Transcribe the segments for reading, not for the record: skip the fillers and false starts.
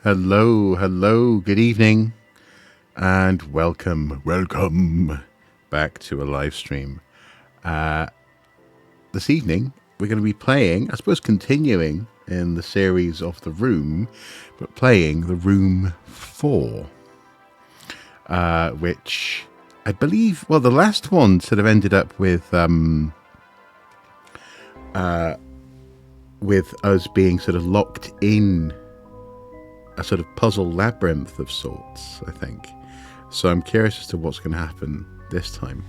Hello, good evening, and welcome back to a live stream. This evening, we're going to be playing, I suppose continuing in the series of The Room, but playing The Room 4, which I believe, well, the last one sort of ended up with us being sort of locked in a sort of puzzle labyrinth of sorts, I think. So I'm curious as to what's going to happen this time.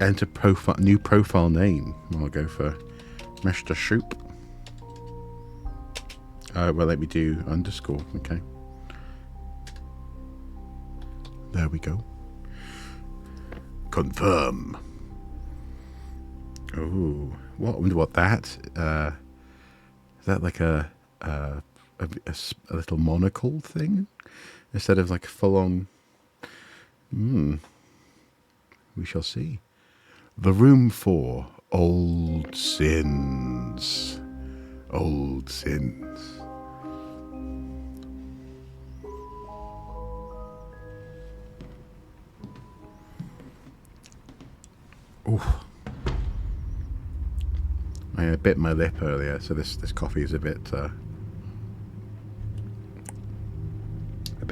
Enter new profile name. I'll go for Mr. Shoop. Well, let me do underscore. Okay. There we go. Confirm. Oh, I wonder what that. Is that like a little monocle thing instead of like full on? We shall see. The Room 4, Old Sins. Old Sins. Oh, I bit my lip earlier, so this coffee is a bit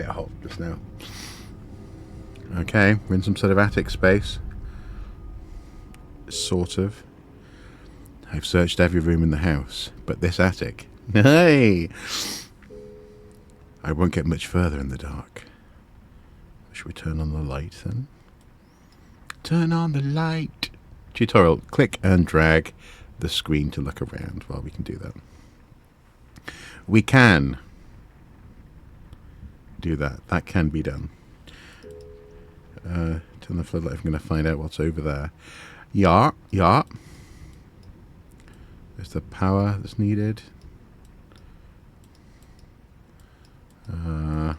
hot just now. Okay, we're in some sort of attic space. Sort of. I've searched every room in the house, but this attic. Hey! I won't get much further in the dark. Should we turn on the light then? Turn on the light! Tutorial. Click and drag the screen to look around. Well, we can do that. We can do that. That can be done. Turn the floodlight if I'm going to find out what's over there. Yeah. There's the power that's needed. There's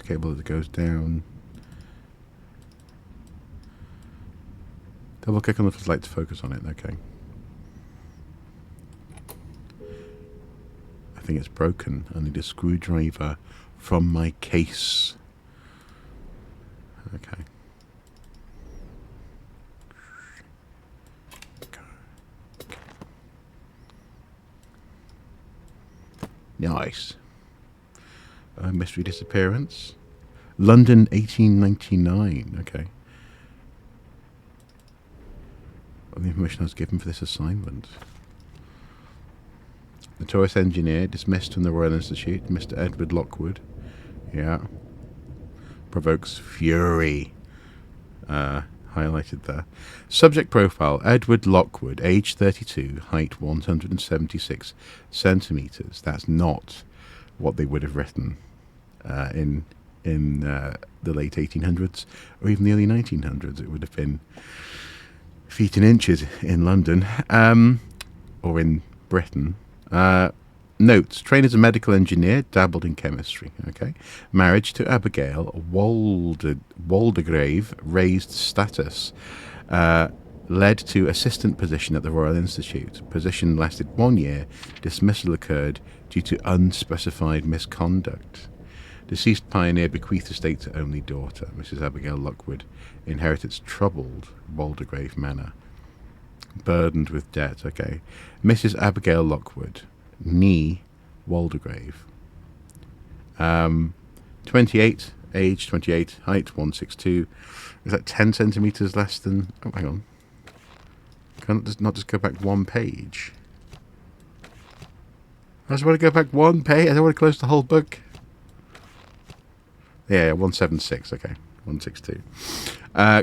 a cable that goes down. Double click on the floodlight to focus on it. Okay. I think it's broken. I need a screwdriver from my case. Okay. Nice. Mystery disappearance. London 1899. Okay. The information I was given for this assignment. Notorious engineer dismissed from the Royal Institute, Mr. Edward Lockwood. Yeah. Provokes fury. Highlighted there. Subject profile: Edward Lockwood, age 32, height 176 centimeters. That's not what they would have written in the late 1800s or even the early 1900s. It would have been feet and inches in London or in Britain. Notes: trained as a medical engineer, dabbled in chemistry. Okay. Marriage to Abigail Waldegrave, raised status. Led to assistant position at the Royal Institute. Position lasted 1 year. Dismissal occurred due to unspecified misconduct. Deceased pioneer bequeathed estate to only daughter, Mrs. Abigail Lockwood. Inheritance troubled Waldegrave Manor. Burdened with debt. Okay. Mrs. Abigail Lockwood, nee Waldegrave. 28, age 28, height 162. Is that 10 centimeters less than... Oh, hang on. Can it not just go back one page? I just want to go back one page. I don't want to close the whole book. Yeah, 176. Okay, 162.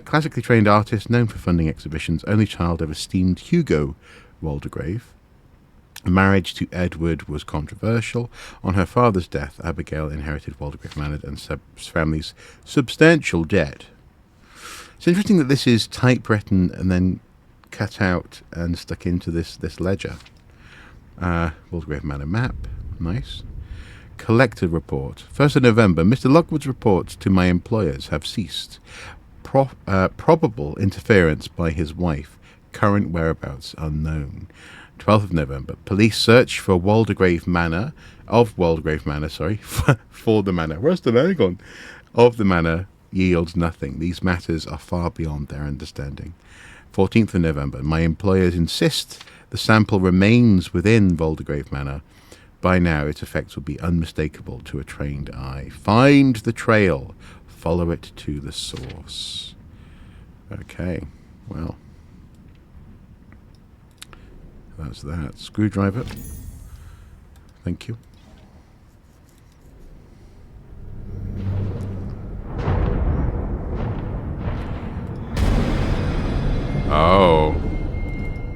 Classically trained artist, known for funding exhibitions. Only child of esteemed Hugo Waldegrave. Marriage to Edward was controversial. On her father's death, Abigail inherited Waldegrave Manor and family's substantial debt. It's interesting that this is typewritten and then cut out and stuck into this ledger. Waldegrave Manor map. Nice. Collector report. 1st of November. Mr. Lockwood's reports to my employers have ceased. Probable interference by his wife. Current whereabouts unknown. 12th of November. Police search for Waldegrave Manor, for the manor. Where's the manor gone? Of the manor yields nothing. These matters are far beyond their understanding. 14th of November. My employers insist the sample remains within Waldegrave Manor. By now, its effects will be unmistakable to a trained eye. Find the trail. Follow it to the source. Okay, well, that's that. Screwdriver. Thank you. Oh.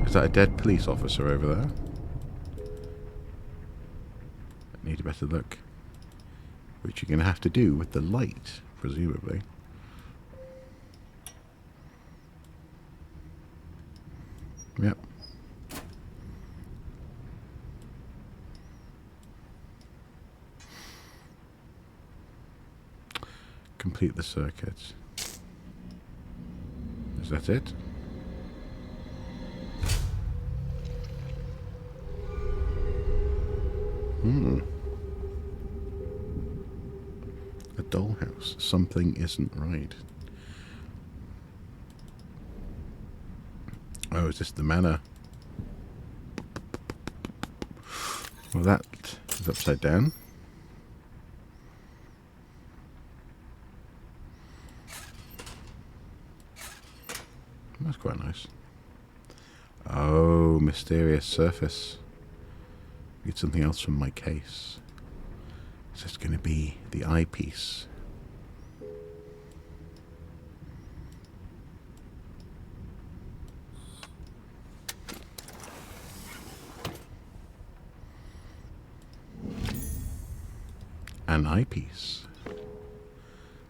Is that a dead police officer over there? I need a better look. Which you're going to have to do with the light, presumably. Yep. Complete the circuit. Is that it? A dollhouse. Something isn't right. Oh, is this the manor? Well, that is upside down. That's quite nice. Oh, mysterious surface. Need something else from my case. Is this going to be the eyepiece? An eyepiece.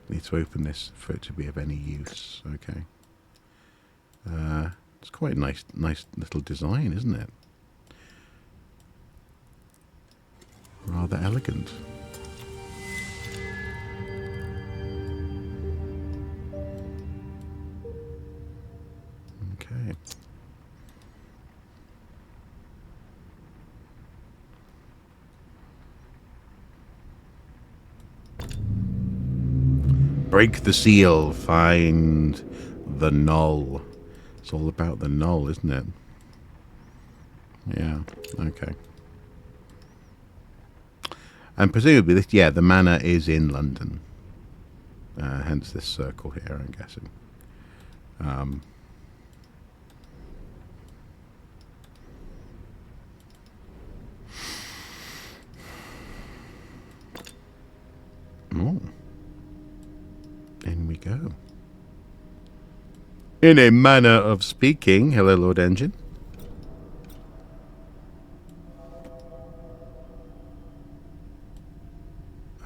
Need to open this for it to be of any use. Okay. It's quite a nice little design, isn't it? Rather elegant. Okay. Break the seal. Find the null. It's all about the null, isn't it? Yeah. Okay. And presumably, this, yeah, the manor is in London. Hence this circle here, I'm guessing. Oh. In we go. In a manner of speaking. Hello, Lord Engine.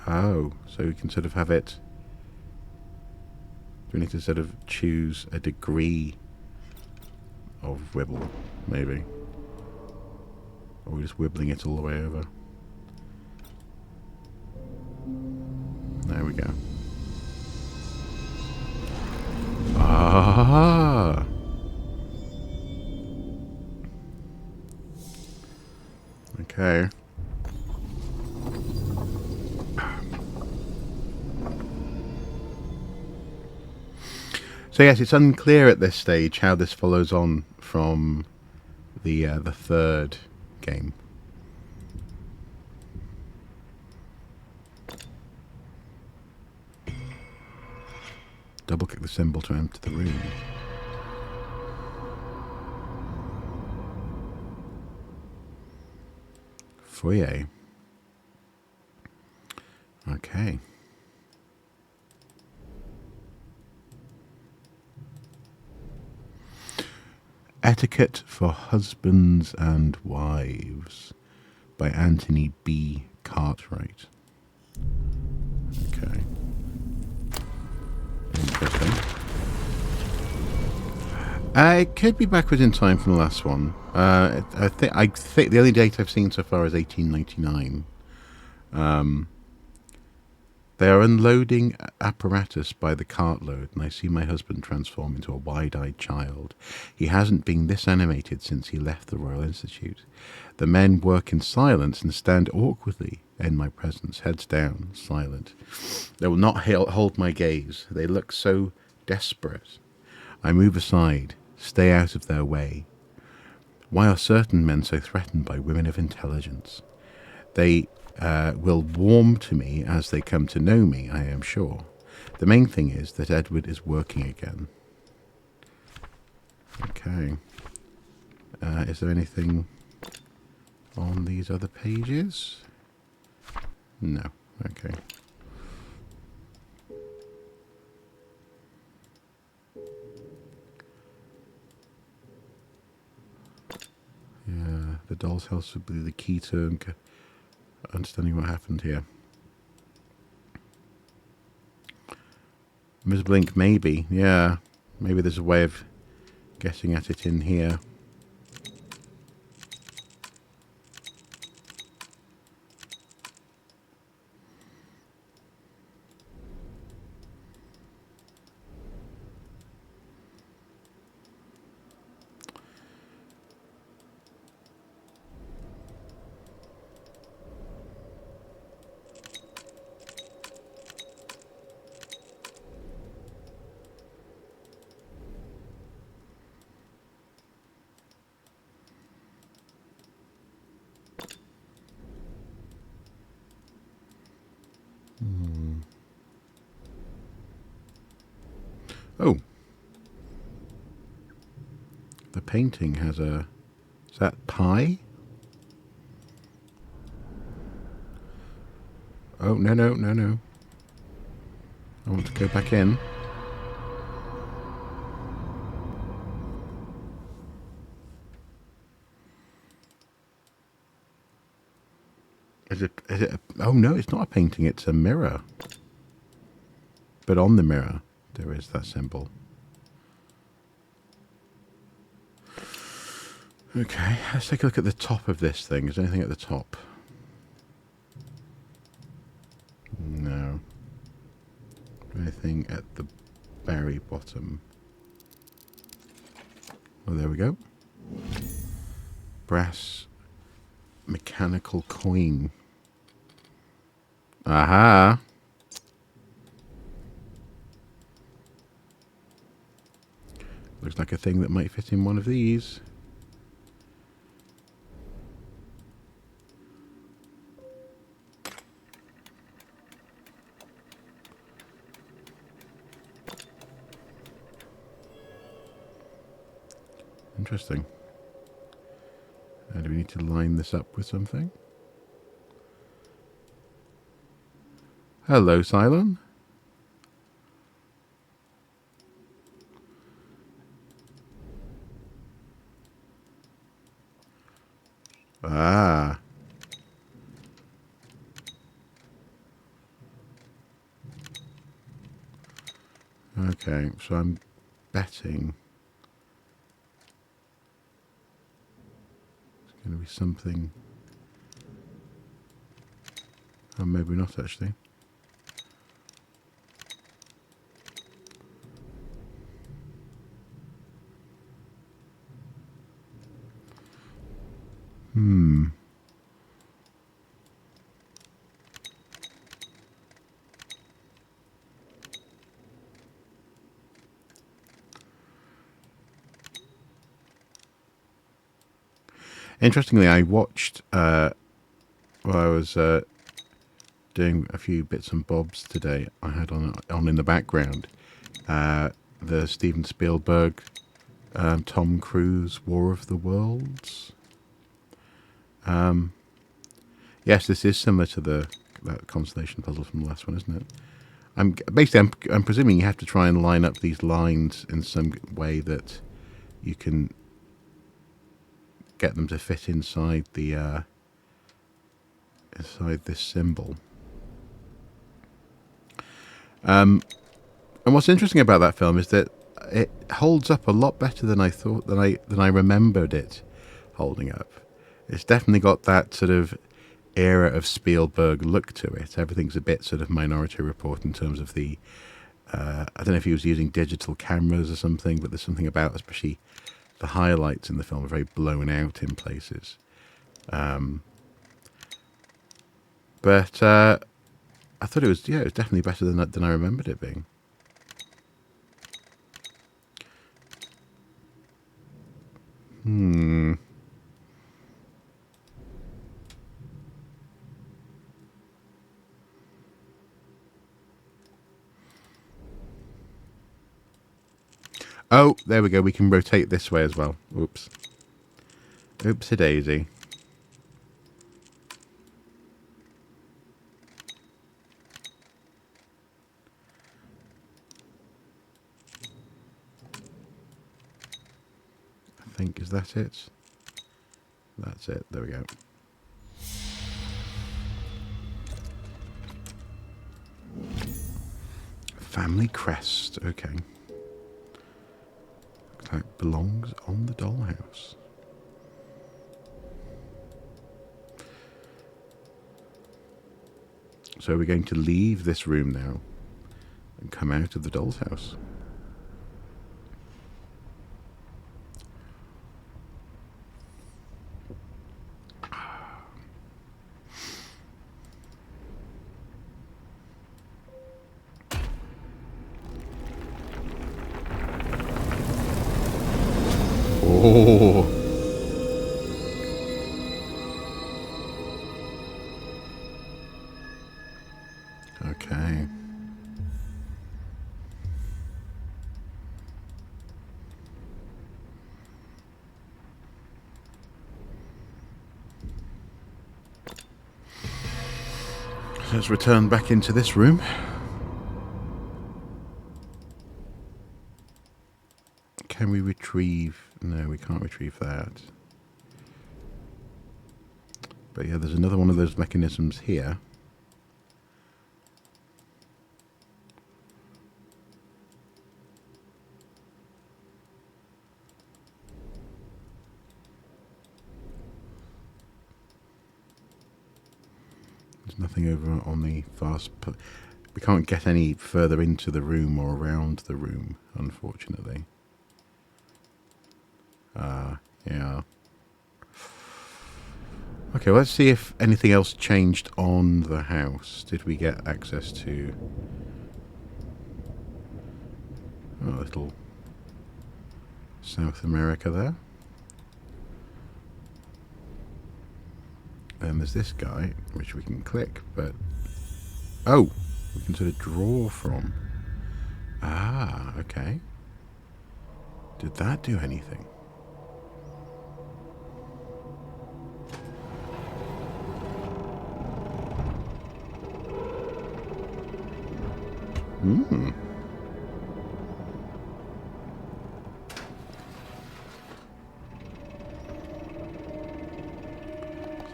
Oh, so we can sort of have it. Do we need to sort of choose a degree of wibble, maybe? Or are we just wibbling it all the way over? There we go. Ah! Okay. So yes, it's unclear at this stage how this follows on from the third game. Double click the symbol to enter the room. Foyer. Okay. Etiquette for Husbands and Wives by Anthony B. Cartwright. Okay. Interesting. It could be backwards in time from the last one. I think the only date I've seen so far is 1899. They are unloading apparatus by the cartload, and I see my husband transform into a wide-eyed child. He hasn't been this animated since he left the Royal Institute. The men work in silence and stand awkwardly in my presence, heads down, silent. They will not hold my gaze. They look so desperate. I move aside, stay out of their way. Why are certain men so threatened by women of intelligence? They will warm to me as they come to know me, I am sure. The main thing is that Edward is working again. Okay. Is there anything on these other pages? No. Okay. Yeah, the doll's house would be the key to understanding what happened here. Ms. Blink, maybe. Yeah. Maybe there's a way of getting at it in here. Oh. The painting has a... Is that pie? Oh, no, no, no, no. I want to go back in. Is it oh, no, it's not a painting. It's a mirror. But on the mirror, there is that symbol. Okay, let's take a look at the top of this thing. Is there anything at the top? No. Anything at the very bottom? Oh, there we go. Brass mechanical coin. Aha! Looks like a thing that might fit in one of these. Interesting. Do we need to line this up with something? Hello, Cylon. Ah. Okay, so I'm betting it's going to be something. Oh, maybe not actually. Interestingly, I watched while I was doing a few bits and bobs today. I had on in the background the Steven Spielberg, Tom Cruise War of the Worlds. Yes, this is similar to that constellation puzzle from the last one, isn't it? I'm presuming you have to try and line up these lines in some way that you can get them to fit inside the inside this symbol. And what's interesting about that film is that it holds up a lot better than I thought, than I remembered it holding up. It's definitely got that sort of era of Spielberg look to it. Everything's a bit sort of Minority Report in terms of the I don't know if he was using digital cameras or something, but there's something about especially the highlights in the film are very blown out in places. But I thought it was definitely better than I remembered it being. Oh, there we go. We can rotate this way as well. Oops. Oopsie daisy. I think, is that it? That's it. There we go. Family crest. Okay. Looks like it belongs on the dollhouse. So we're going to leave this room now and come out of the doll's house. Oh. Okay. Let's return back into this room. Can we retrieve... No, we can't retrieve that. But yeah, there's another one of those mechanisms here. There's nothing over on the fast... We can't get any further into the room or around the room, unfortunately. Yeah. Okay, let's see if anything else changed on the house. Did we get access to... Oh, a little South America there. And there's this guy, which we can click, but... Oh! We can sort of draw from. Ah, okay. Did that do anything? Hmm.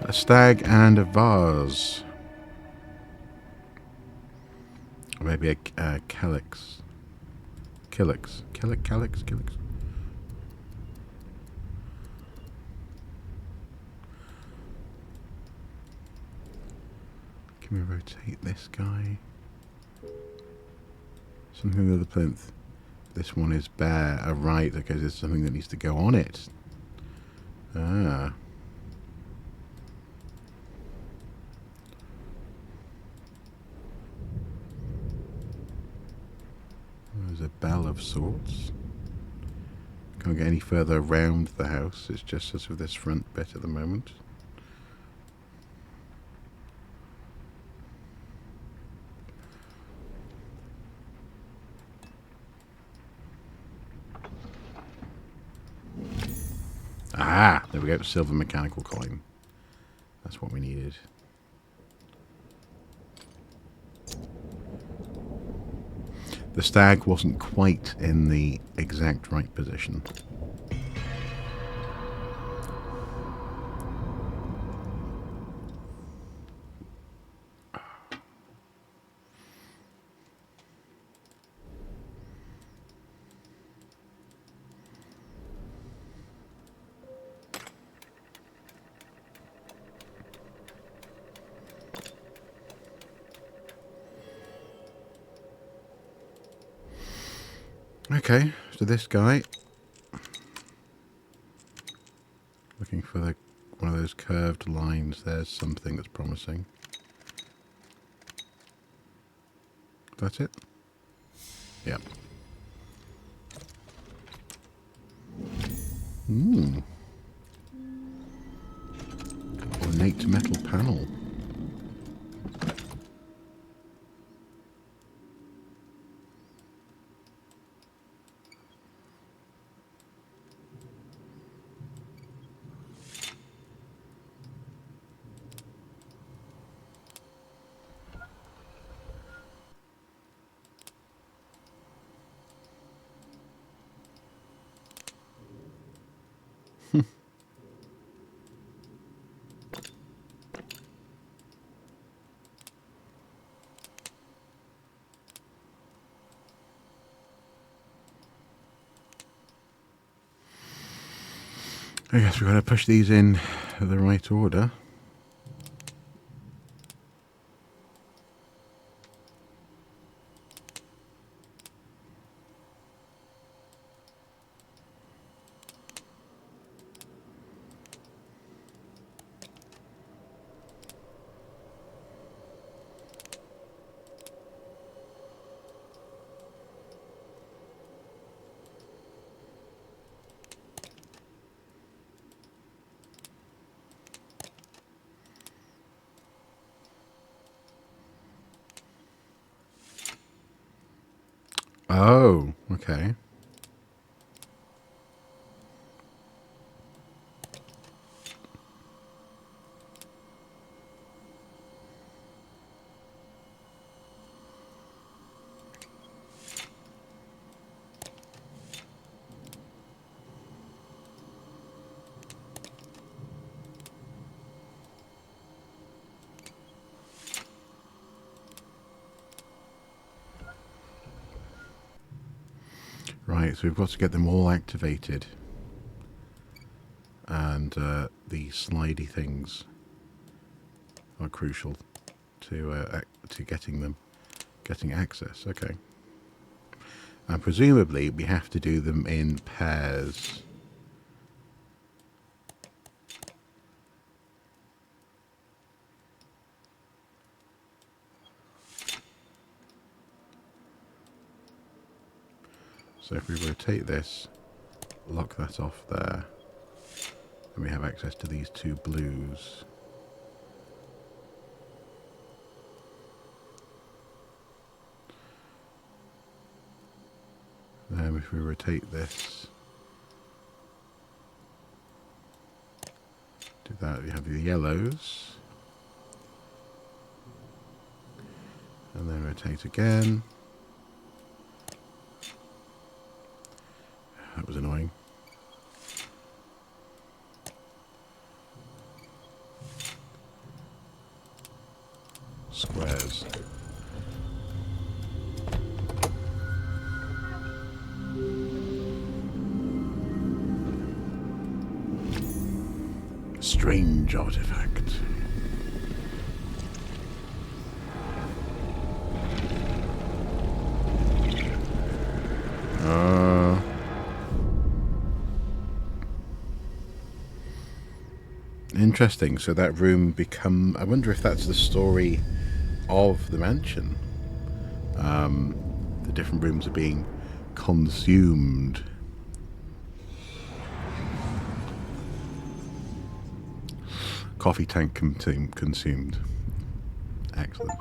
A stag and a vase. Or maybe a calyx. Calyx. Calyx. Can we rotate this guy? Something with the plinth. This one is bare. Oh, right. Okay, there's something that needs to go on it. Ah. There's a bell of sorts. Can't get any further around the house. It's just sort of this front bit at the moment. Ah, there we go. Silver mechanical coin. That's what we needed. The stag wasn't quite in the exact right position. Okay, so this guy, looking for one of those curved lines. There's something that's promising. That's it? Yep. Ornate metal panel. I guess we've got to push these in the right order. Oh, okay. Right, so we've got to get them all activated. And the slidey things are crucial to getting access. Okay. And presumably we have to do them in pairs. So if we rotate this, lock that off there, and we have access to these two blues. Then if we rotate this, do that, we have the yellows. And then rotate again. That was annoying. Squares. Strange artefact. Interesting. So that room I wonder if that's the story of the mansion. The different rooms are being consumed. Coffee tank consumed. Excellent.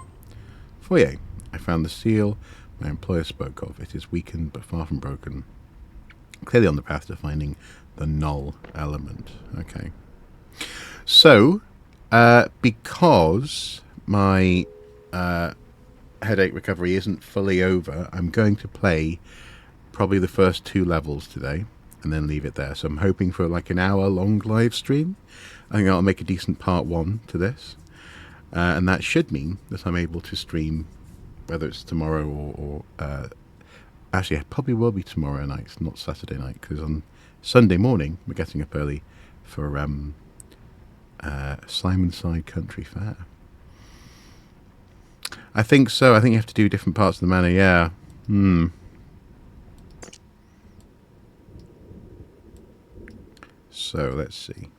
Foyer. I found the seal my employer spoke of. It is weakened but far from broken. Clearly on the path to finding the null element. Okay. So, because my headache recovery isn't fully over, I'm going to play probably the first 2 levels today and then leave it there. So I'm hoping for like an hour-long live stream. I think I'll make a decent part 1 to this. And that should mean that I'm able to stream, whether it's tomorrow or actually, it probably will be tomorrow night, not Saturday night, because on Sunday morning, we're getting up early for Simonside Country Fair. I think so. I think you have to do different parts of the manor, yeah. So let's see.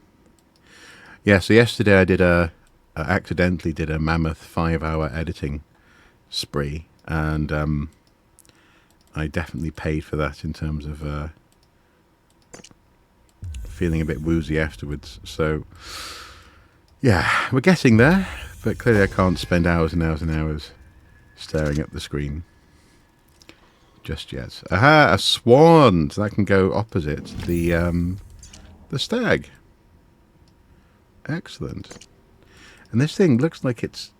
Yeah, so yesterday I accidentally did a mammoth 5-hour editing spree, and I definitely paid for that in terms of feeling a bit woozy afterwards. So yeah, we're getting there, but clearly I can't spend hours and hours and hours staring at the screen just yet. Aha, a swan! So that can go opposite the stag. Excellent. And this thing looks like it's...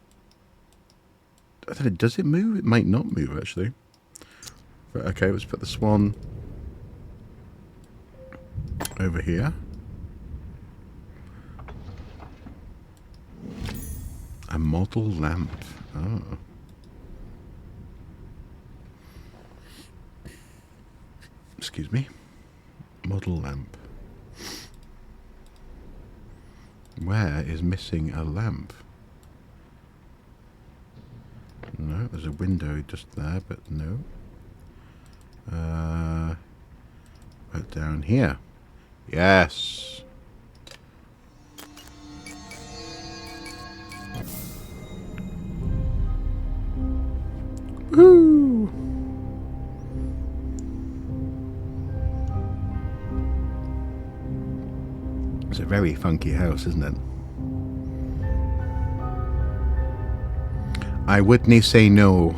I don't know, does it move? It might not move, actually. But okay, let's put the swan over here. A model lamp. Oh. Excuse me. Model lamp. Where is missing a lamp? No, there's a window just there, but no. Right down here. Yes. Woo! It's a very funky house, isn't it? I wouldn't say no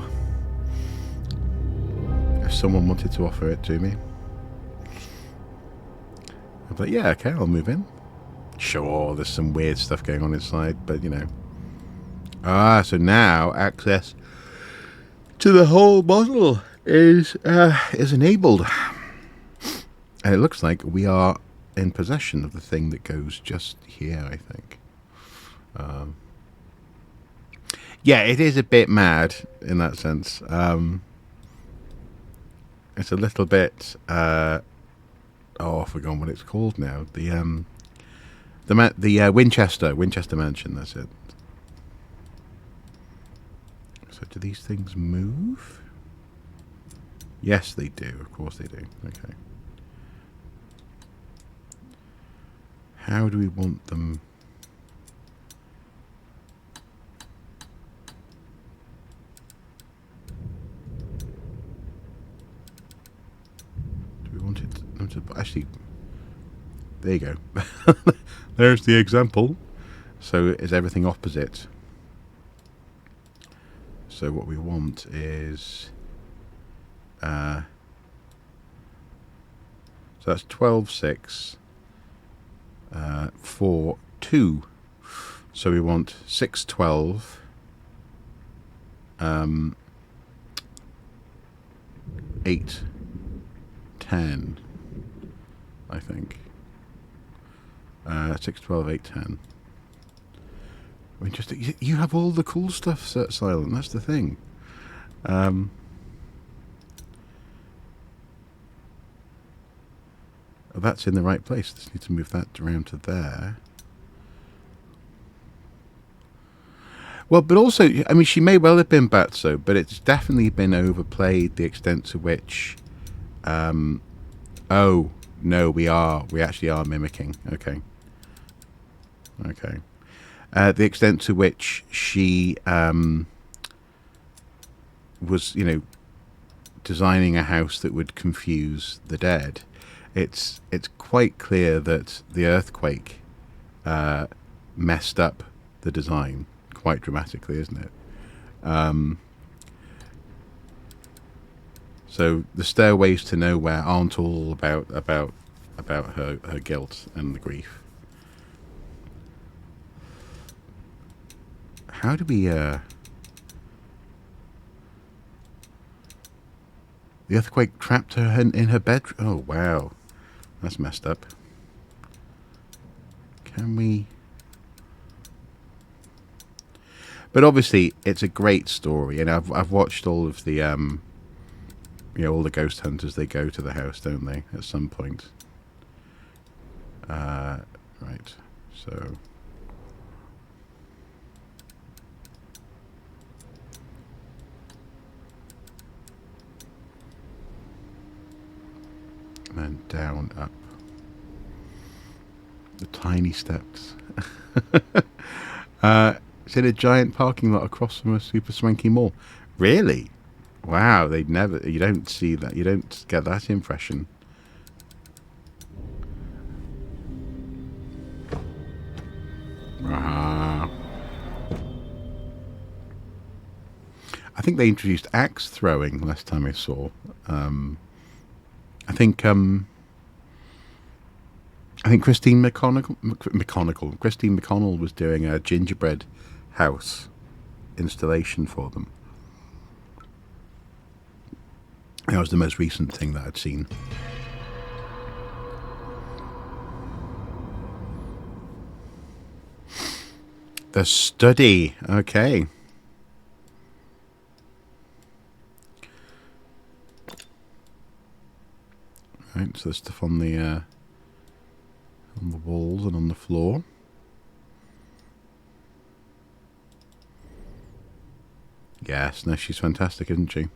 if someone wanted to offer it to me. I'd be like, yeah, okay, I'll move in. Sure, there's some weird stuff going on inside, but you know. Ah, so now access to the whole model is enabled. And it looks like we are in possession of the thing that goes just here, I think. Yeah, it is a bit mad in that sense. It's a little bit... oh, I've forgotten what it's called now. The Winchester Mansion, that's it. So do these things move? Yes, they do. Of course they do. Okay. How do we want them? Do we want it to actually... There you go. There's the example. So is everything opposite? So what we want is... so that's 12, 6, 4, 2. So we want 6, 12, 8, 10, I think. 6, 12, 8, 10. Interesting. You have all the cool stuff, Silent. That's the thing. That's in the right place. Just need to move that around to there. Well, but also, I mean, she may well have been Batso, but it's definitely been overplayed the extent to which... oh, no, we actually are mimicking. Okay. Okay. The extent to which she was, you know, designing a house that would confuse the dead. It's quite clear that the earthquake messed up the design quite dramatically, isn't it? So the stairways to nowhere aren't all about her guilt and the grief. How do we the earthquake trapped her in her bedroom? Oh wow, that's messed up. Can we? But obviously, it's a great story, and I've watched all of the you know, all the ghost hunters. They go to the house, don't they, at some point? Right. So. And down, up. The tiny steps. It's in a giant parking lot across from a super swanky mall. Really? Wow, they'd never... You don't see that. You don't get that impression. I think they introduced axe throwing last time I saw. I think Christine McConnell was doing a gingerbread house installation for them. That was the most recent thing that I'd seen. The study. Okay. Right, so there's stuff on the walls and on the floor. Yes, no, she's fantastic, isn't she?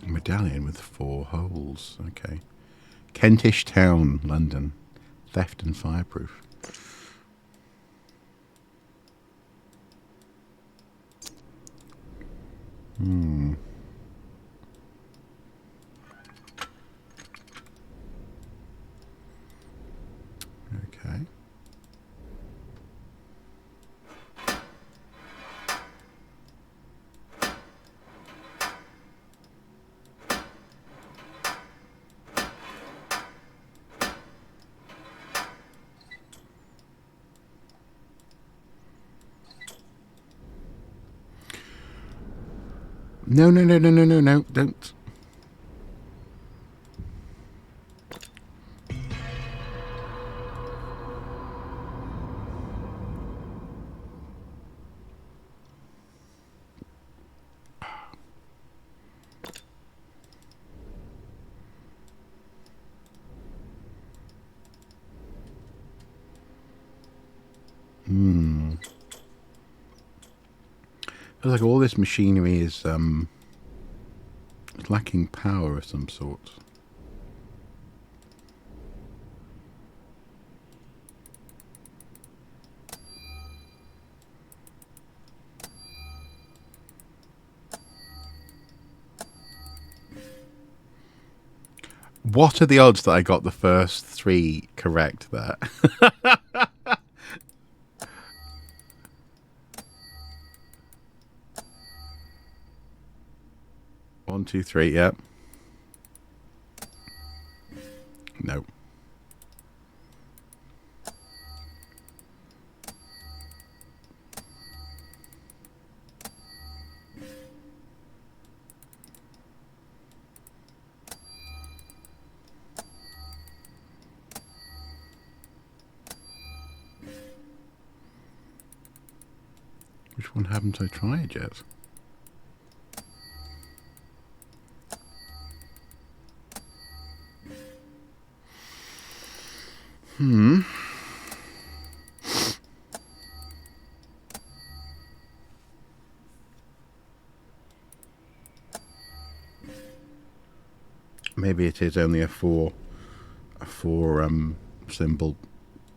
A medallion with 4 holes. Okay. Kentish Town, London. Theft and fireproof. Okay. No, don't. Feels like all this machinery is lacking power of some sort. What are the odds that I got the first 3 correct there? 1, 2, 3, yep. No. Which one haven't I tried yet? Maybe it is only a four symbol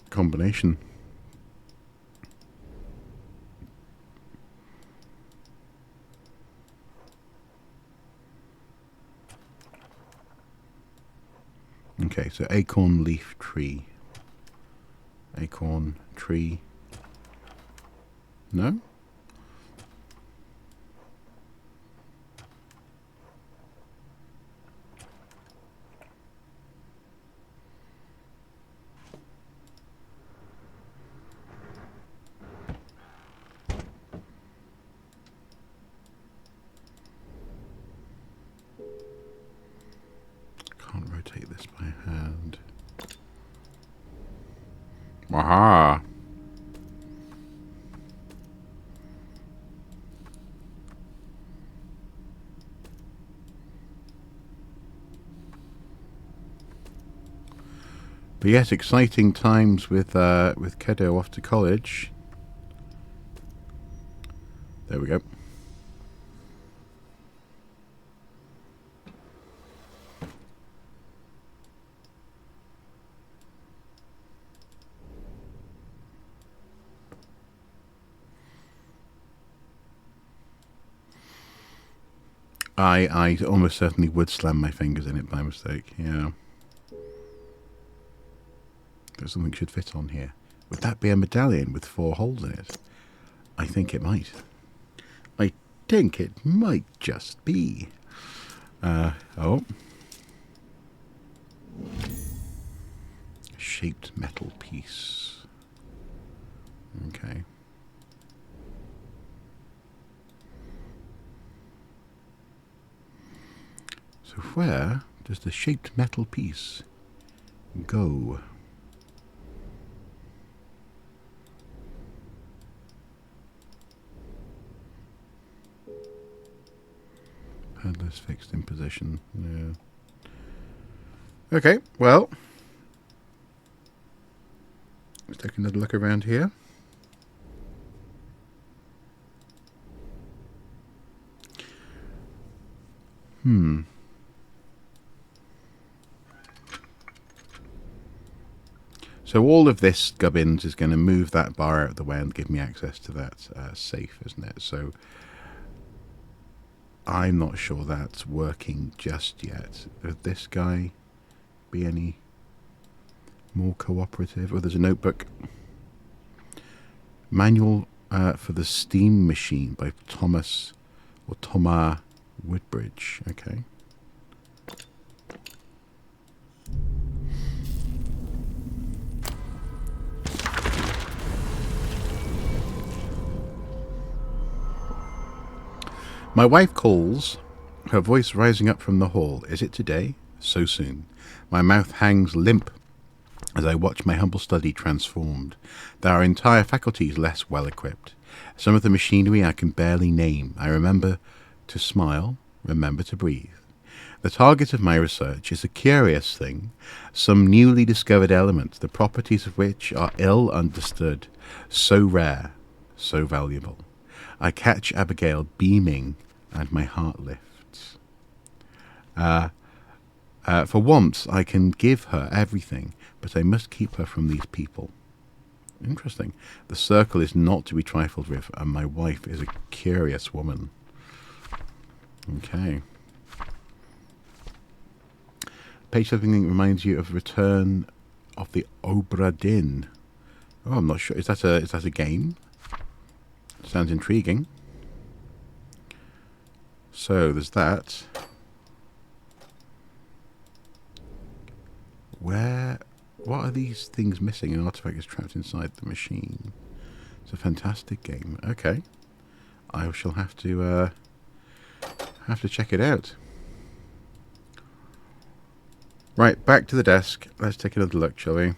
combination. Okay, so acorn, leaf, tree. Acorn, tree. No? Can't rotate this by hand. Aha! But yes, exciting times with Kedo off to college. There we go. I almost certainly would slam my fingers in it by mistake. Yeah. There's something should fit on here. Would that be a medallion with 4 holes in it? I think it might. I think it might just be. Oh. Shaped metal piece. Okay. So where does the shaped metal piece go? Headless fixed in position. Yeah. Okay, well, let's take another look around here. So all of this gubbins is going to move that bar out of the way and give me access to that safe, isn't it? So I'm not sure that's working just yet. Would this guy be any more cooperative? Oh, there's a notebook. Manual for the steam machine by Thomas Woodbridge. Okay. My wife calls, her voice rising up from the hall. Is it today? So soon. My mouth hangs limp as I watch my humble study transformed. There are entire faculties less well equipped. Some of the machinery I can barely name. I remember to smile, remember to breathe. The target of my research is a curious thing, some newly discovered element, the properties of which are ill understood, so rare, so valuable. I catch Abigail beaming, and my heart lifts. For once, I can give her everything, but I must keep her from these people. Interesting. The circle is not to be trifled with, and my wife is a curious woman. Okay. Page something reminds you of Return of the Obra Dinn. Oh, I'm not sure. Is that a game? Sounds intriguing. So there's that. What are these things missing? An artifact is trapped inside the machine. It's a fantastic game. Okay, I shall have to check it out. Right, back to the desk. Let's take another look, shall we?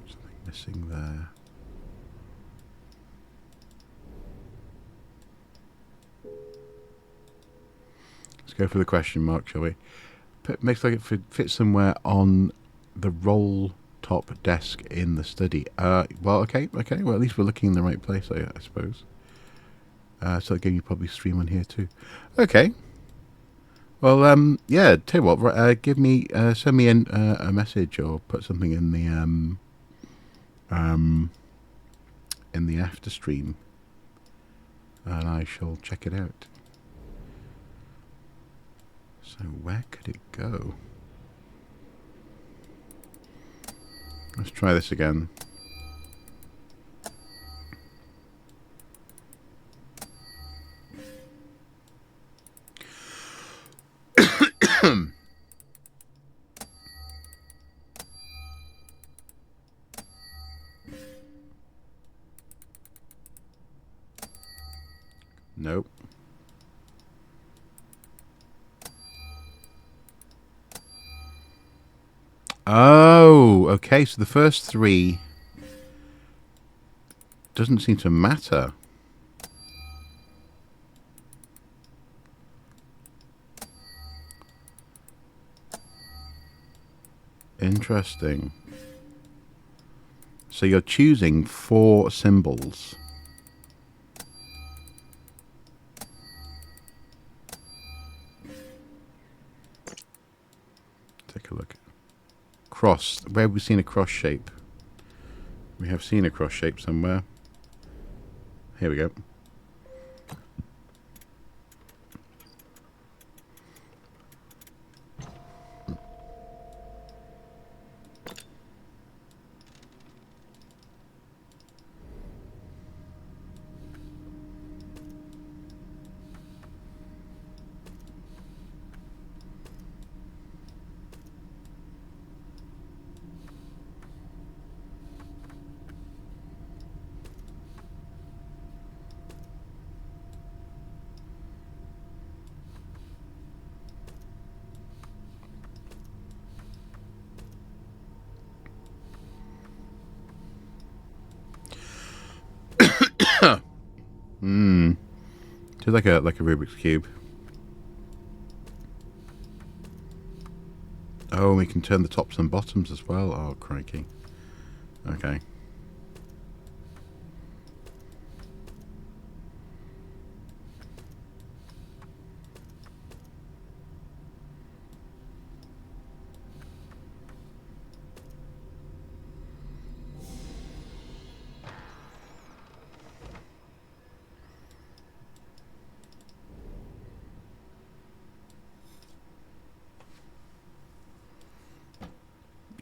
Something missing there. Let's go for the question mark, shall we? Makes like it fits somewhere on the roll top desk in the study. Well, okay. Well, at least we're looking in the right place, I suppose. So again, you probably stream on here too. Okay. Well, yeah. Tell you what, send me a message or put something in the after stream, and I shall check it out. So where could it go? Let's try this again. Nope. Oh, okay, so the first 3 doesn't seem to matter. Interesting. So you're choosing 4 symbols. Take a look. Cross. Where have we seen a cross shape? We have seen a cross shape somewhere. Here we go. Just like a Rubik's Cube. Oh, we can turn the tops and bottoms as well. Oh, crikey. Okay.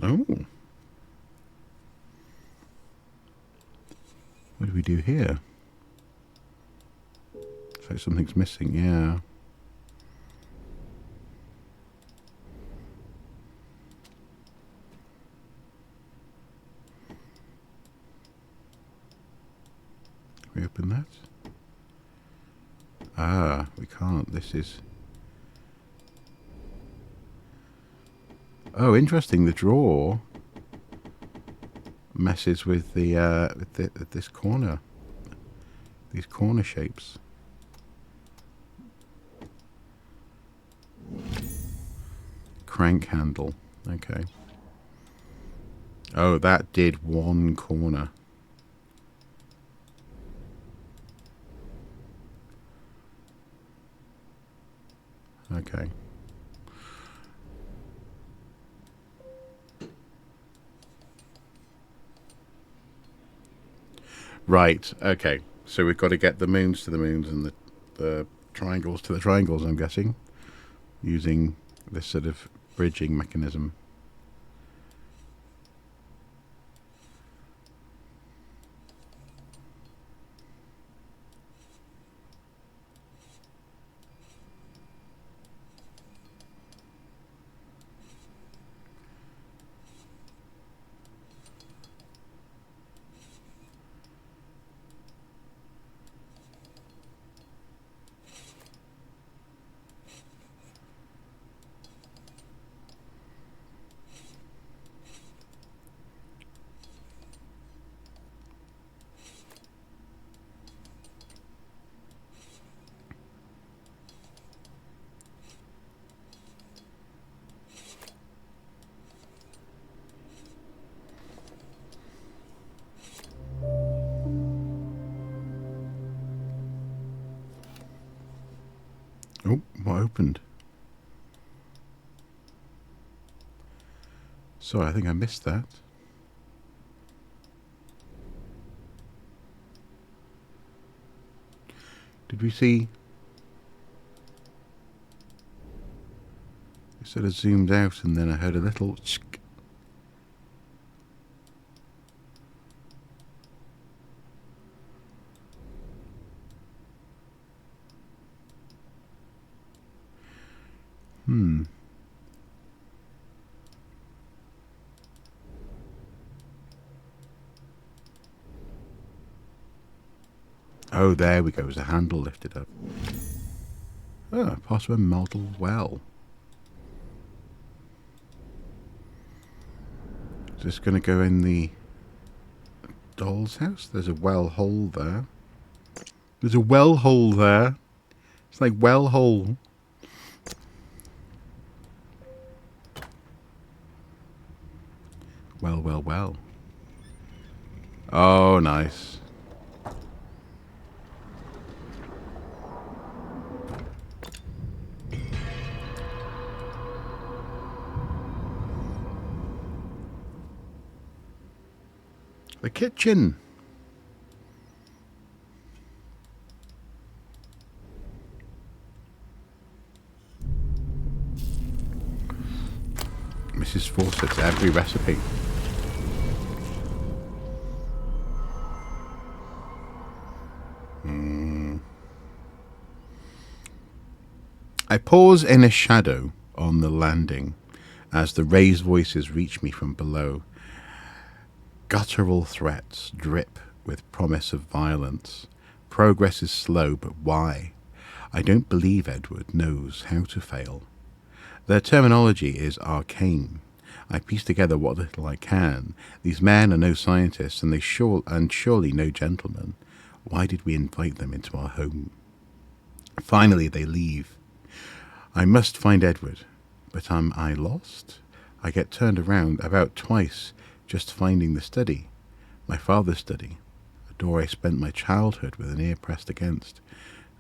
Oh. What do we do here? Looks like something's missing, yeah. Can we open that? Ah, we can't. This is... Oh, interesting. The drawer messes with the with this corner. These corner shapes. Crank handle. Okay. Oh, that did one corner. Okay. Right, okay. So we've got to get the moons to the moons and the triangles to the triangles, I'm guessing, using this sort of bridging mechanism. Oh, what opened? Sorry, I think I missed that. Did we see... It sort of zoomed out and then I heard a little... Oh, there we go. There's a handle lifted up. Oh, part of a model well. Is this going to go in the doll's house? There's a well hole there. There's a well hole there. It's like well hole. Well, well, well. Oh, nice. The kitchen. Mrs. Fawcett's every recipe. I pause in a shadow on the landing as the raised voices reach me from below. Guttural threats drip with promise of violence. Progress is slow, but why? I don't believe Edward knows how to fail. Their terminology is arcane. I piece together what little I can. These men are no scientists, and surely no gentlemen. Why did we invite them into our home? Finally, they leave. I must find Edward, but am I lost? I get turned around about twice, just finding the study, my father's study, a door I spent my childhood with an ear pressed against.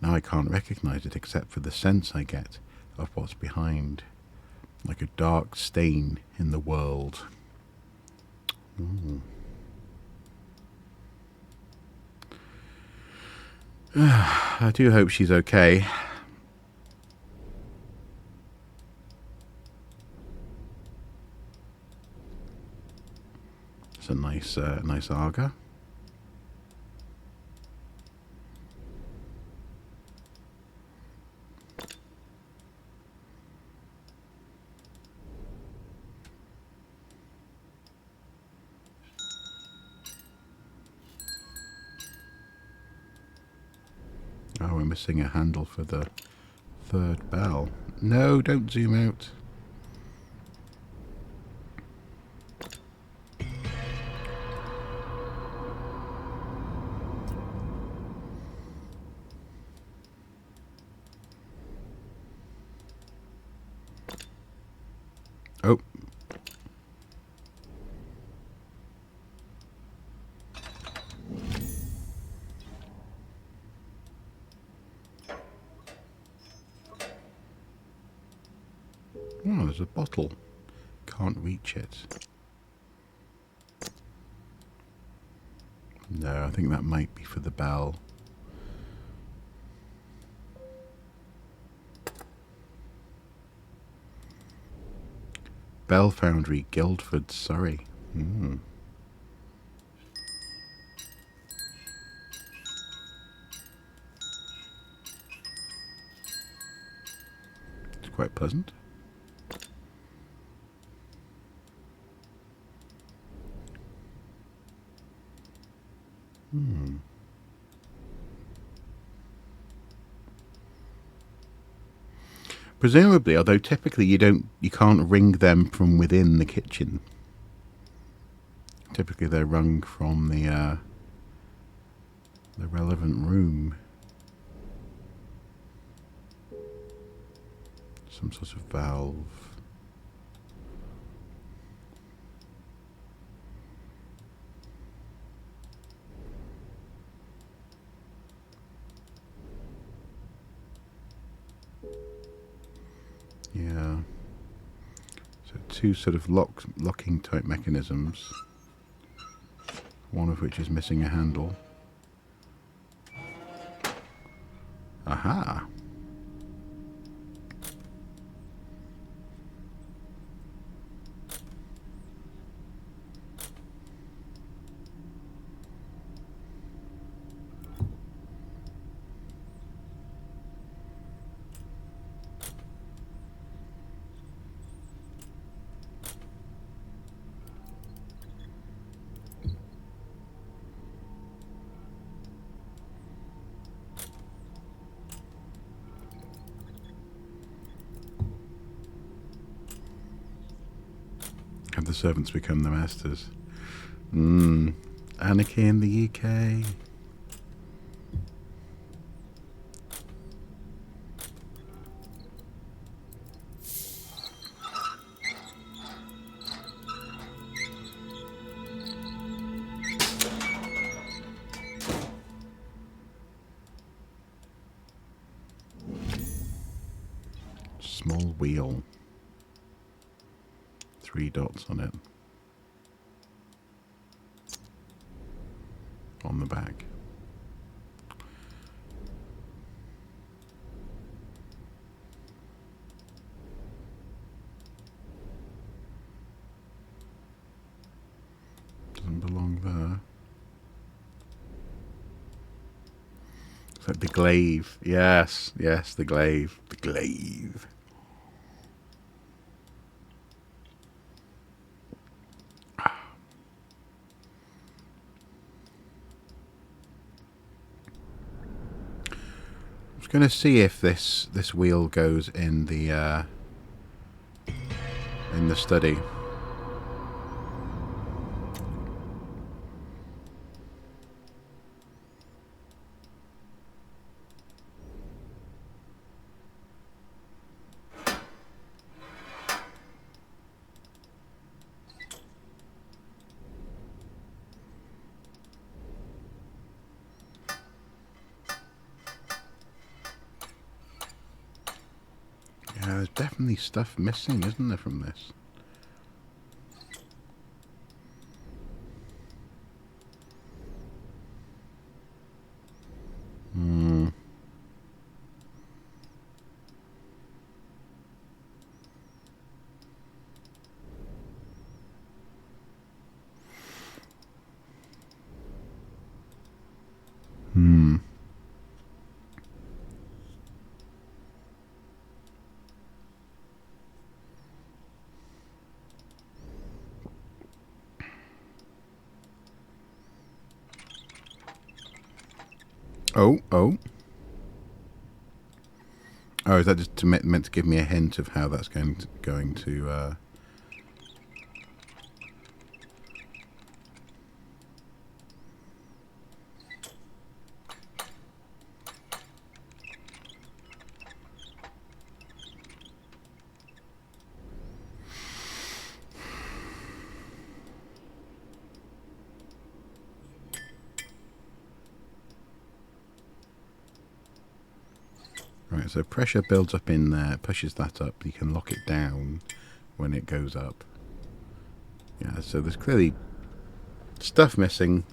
Now I can't recognize it except for the sense I get of what's behind, like a dark stain in the world. I do hope she's okay. It's a nice Arga. Oh, we're missing a handle for the third bell. No, don't zoom out. Oh. Oh, there's a bottle. Can't reach it. No, I think that might be for the bell. Bell Foundry, Guildford, Surrey. It's quite pleasant. Presumably, although typically you can't ring them from within the kitchen. Typically, they're rung from the relevant room. Some sort of valve. Yeah. So two sort of locking type mechanisms. One of which is missing a handle. Aha! Have the servants become the masters? Anarchy in the UK. Small wheel. 3 dots on it. on the back. Doesn't belong there. It's like the glaive. Yes, yes, the glaive. The glaive. Going to see if this wheel goes in the study. Yeah, there's definitely stuff missing, isn't there, from this? Hmm. Hmm. Oh, oh. Oh, is that just meant to give me a hint of how that's going to Right, so pressure builds up in there, pushes that up. You can lock it down when it goes up. Yeah, so there's clearly stuff missing.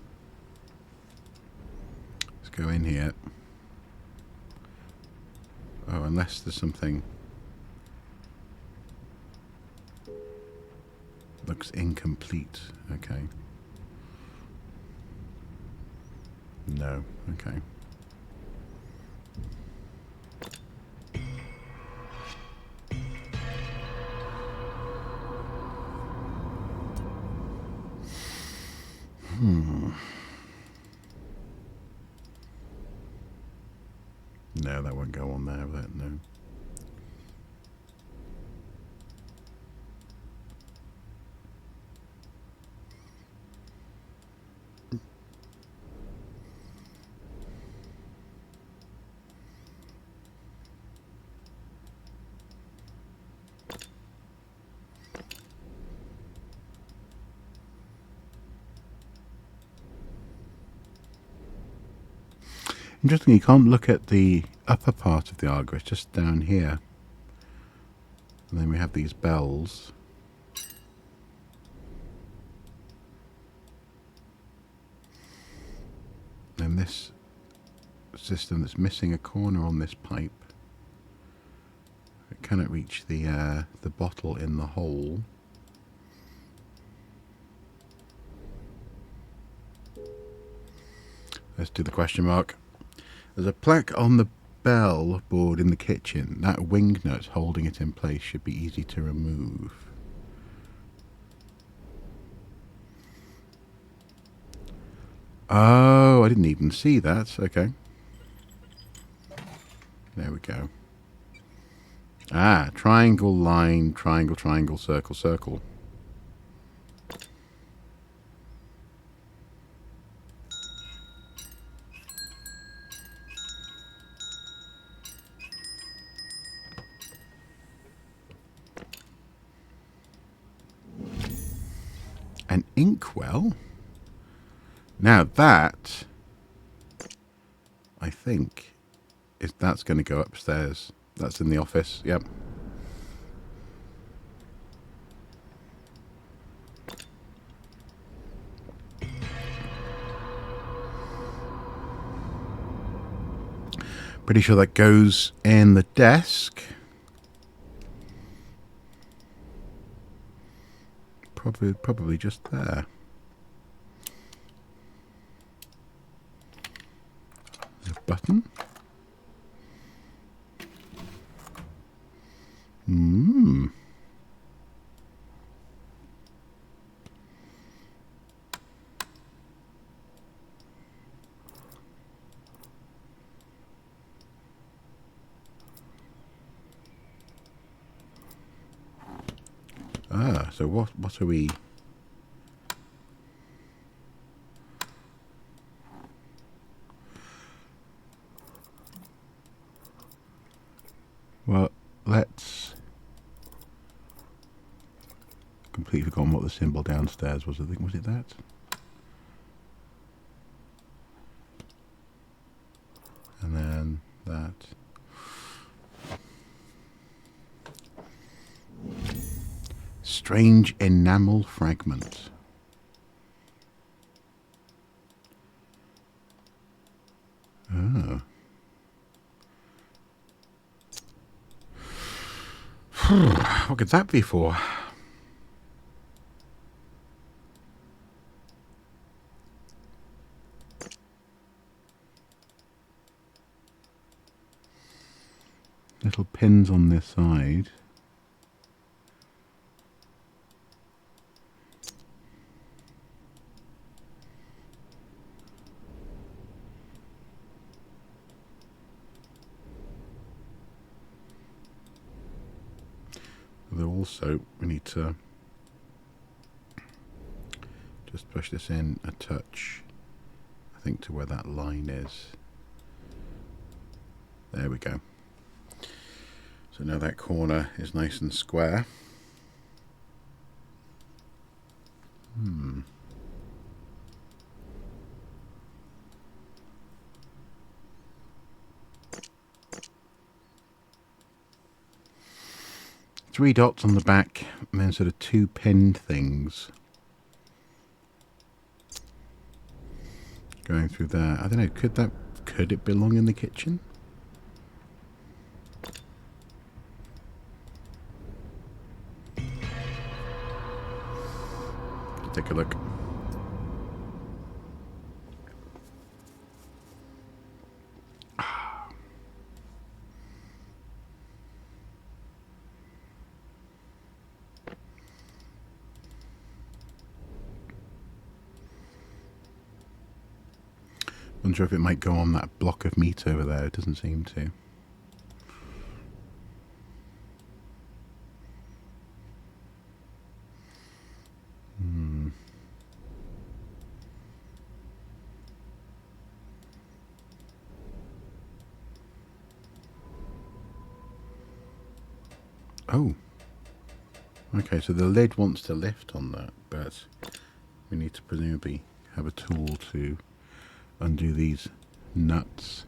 Let's go in here. Oh, unless there's something. Looks incomplete. Okay. No. Okay. No, that won't go on there. That no. Interesting, you can't look at the upper part of the Argo, it's just down here. And then we have these bells. And this system that's missing a corner on this pipe. It cannot reach the bottle in the hole. Let's do the question mark. There's a plaque on the bell board in the kitchen. That wing nut holding it in place should be easy to remove. Oh, I didn't even see that. Okay. There we go. Ah, triangle, line, triangle, triangle, circle, circle. An inkwell? Now that, I think, that's going to go upstairs. That's in the office, yep. Pretty sure that goes in the desk. Probably just there. There's a button. So what are we? Well, let's... Completely forgotten what the symbol downstairs was. I think, was it that? And then that. Strange enamel fragment. Oh. What could that be for? Little pins on this side. Although also we need to just push this in a touch, I think, to where that line is. There we go. So now that corner is nice and square. Three dots on the back, and then sort of two pinned things going through there. I don't know, could it belong in the kitchen? Take a look. Wonder if it might go on that block of meat over there. It doesn't seem to. Oh. Okay, so the lid wants to lift on that, but we need to presumably have a tool to undo these nuts.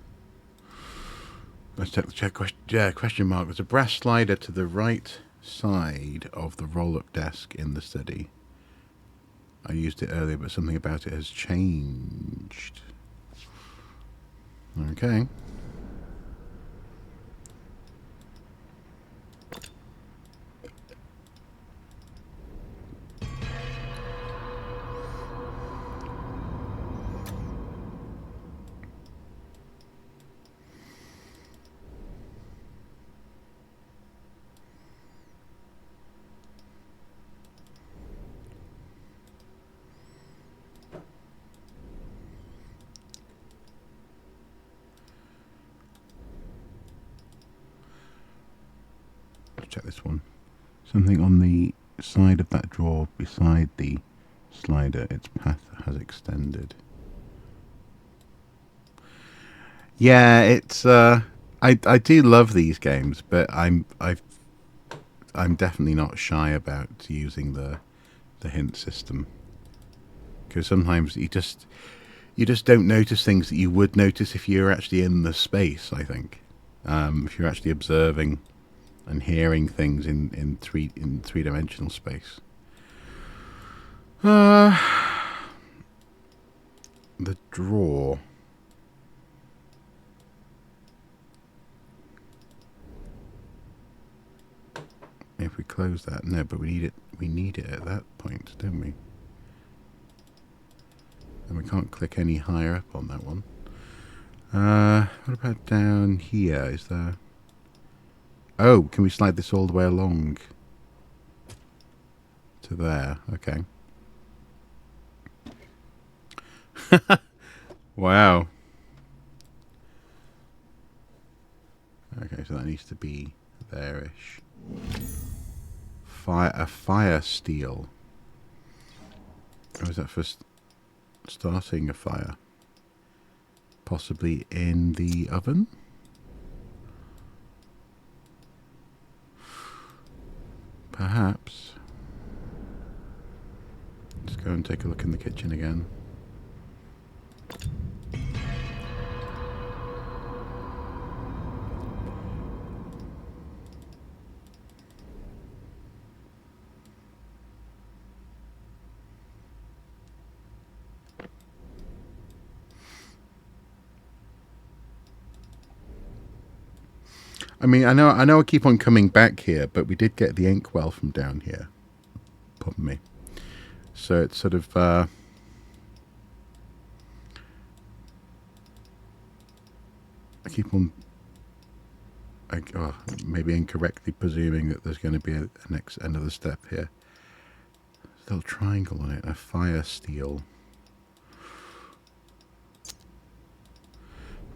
Let's check the question mark. There's a brass slider to the right side of the roll-up desk in the study. I used it earlier, but something about it has changed. Okay. Check this one. Something on the side of that drawer beside the slider. Its path has extended. Yeah, it's I do love these games, but I'm definitely not shy about using the hint system, because sometimes you just don't notice things that you would notice if you're actually in the space. I think if you're actually observing and hearing things in three-dimensional space. The drawer. if we close that. No, but we need it. We need it at that point, don't we? And we can't click any higher up on that one. What about down here? Is there... Oh, can we slide this all the way along to there? Okay. Wow. Okay, so that needs to be there-ish. A fire steel. Or is that for starting a fire? Possibly in the oven? Perhaps. Let's go and take a look in the kitchen again. I mean, I know I keep on coming back here, but we did get the inkwell from down here. Pardon me. So it's sort of I keep on maybe incorrectly presuming that there's going to be another step here. There's a little triangle on it, a fire steel.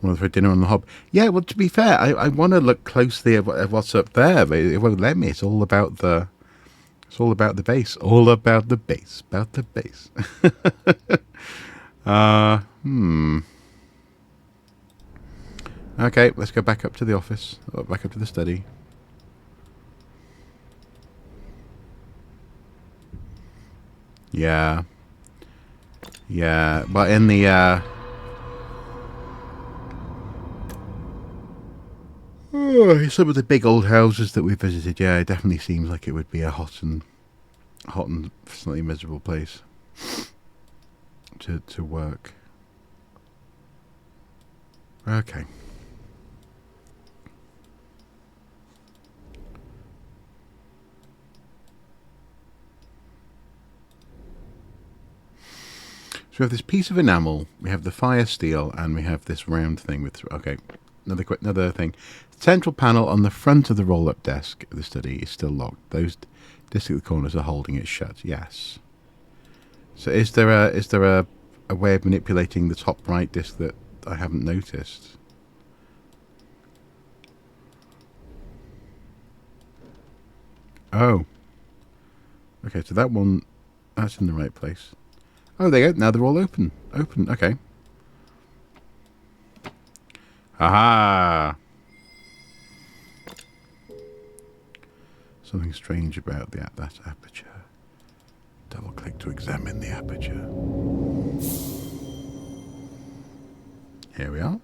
Want to throw dinner on the hob? Yeah, well, to be fair, I want to look closely at what's up there, but it won't let me. It's all about the base. All about the base. About the base. Okay, let's go back up to the office. Or back up to the study. Yeah. Yeah, but in the some of the big old houses that we visited, yeah, it definitely seems like it would be a hot and slightly miserable place to work. Okay. So we have this piece of enamel, we have the fire steel, and we have this round thing with... Okay, another thing. Central panel on the front of the roll-up desk of the study is still locked. Those discs at the corners are holding it shut. Yes. So is there a way of manipulating the top right disc that I haven't noticed? Oh. Okay, so that one, that's in the right place. Oh, there you go. Now they're all open. Open. Okay. Aha! Something strange about that aperture. Double click to examine the aperture. Here we are.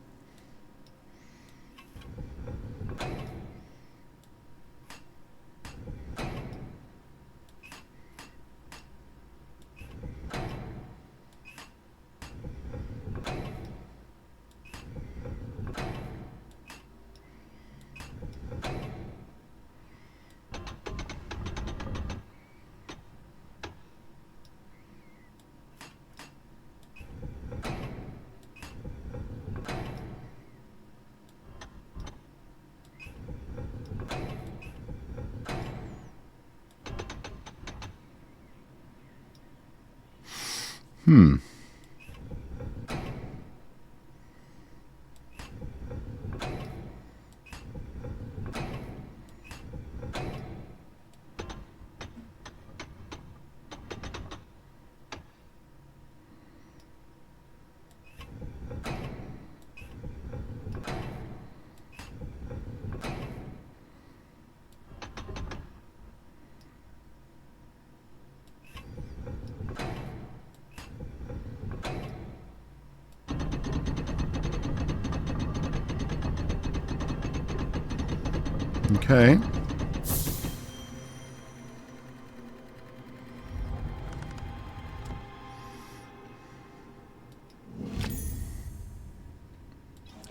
Okay.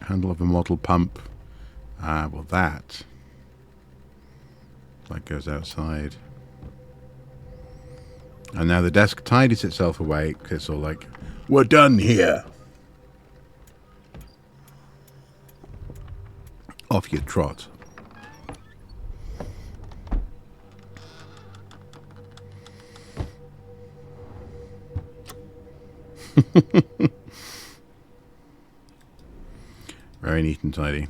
Handle of a model pump. Well, that That goes outside. And now the desk tidies itself away because it's all like, we're done here. Off you trot. Very neat and tidy.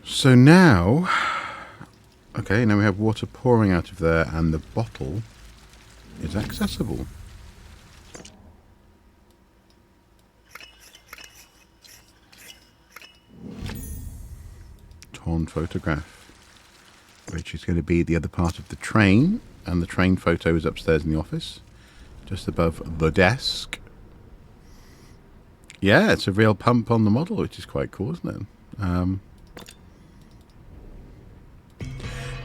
So now, okay, now we have water pouring out of there and the bottle is accessible. Torn photograph, which is going to be the other part of the train, and the train photo is upstairs in the office, just above the desk. Yeah, it's a real pump on the model, which is quite cool, isn't it?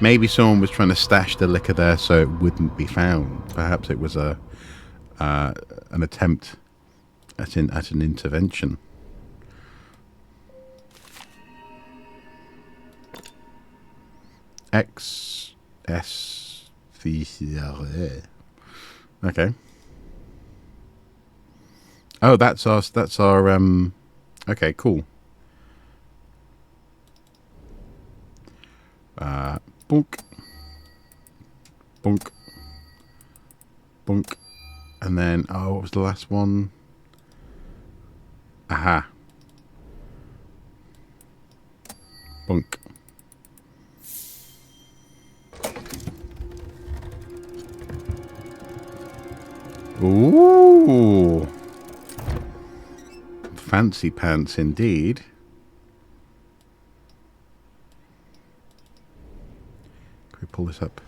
Maybe someone was trying to stash the liquor there so it wouldn't be found. Perhaps it was an attempt at an intervention. X S V C R E. Okay. Oh, that's our okay, cool. Bonk, bonk, bonk, and then what was the last one? Aha. Bonk. Ooh. Fancy pants indeed. Can we pull this up?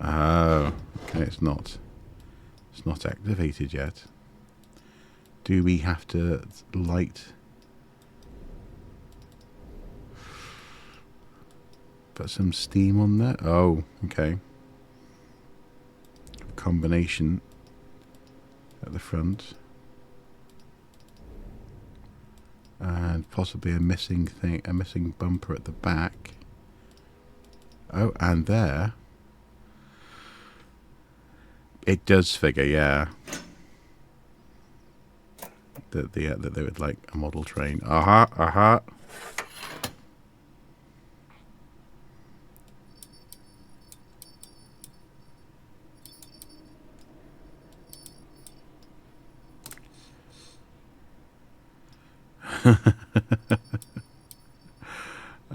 Oh, okay, it's not activated yet. Do we have to light? Put some steam on there? Oh, okay. Combination at the front. And possibly a missing bumper at the back. Oh, and there. It does figure, yeah. That they would like a model train. Aha, aha.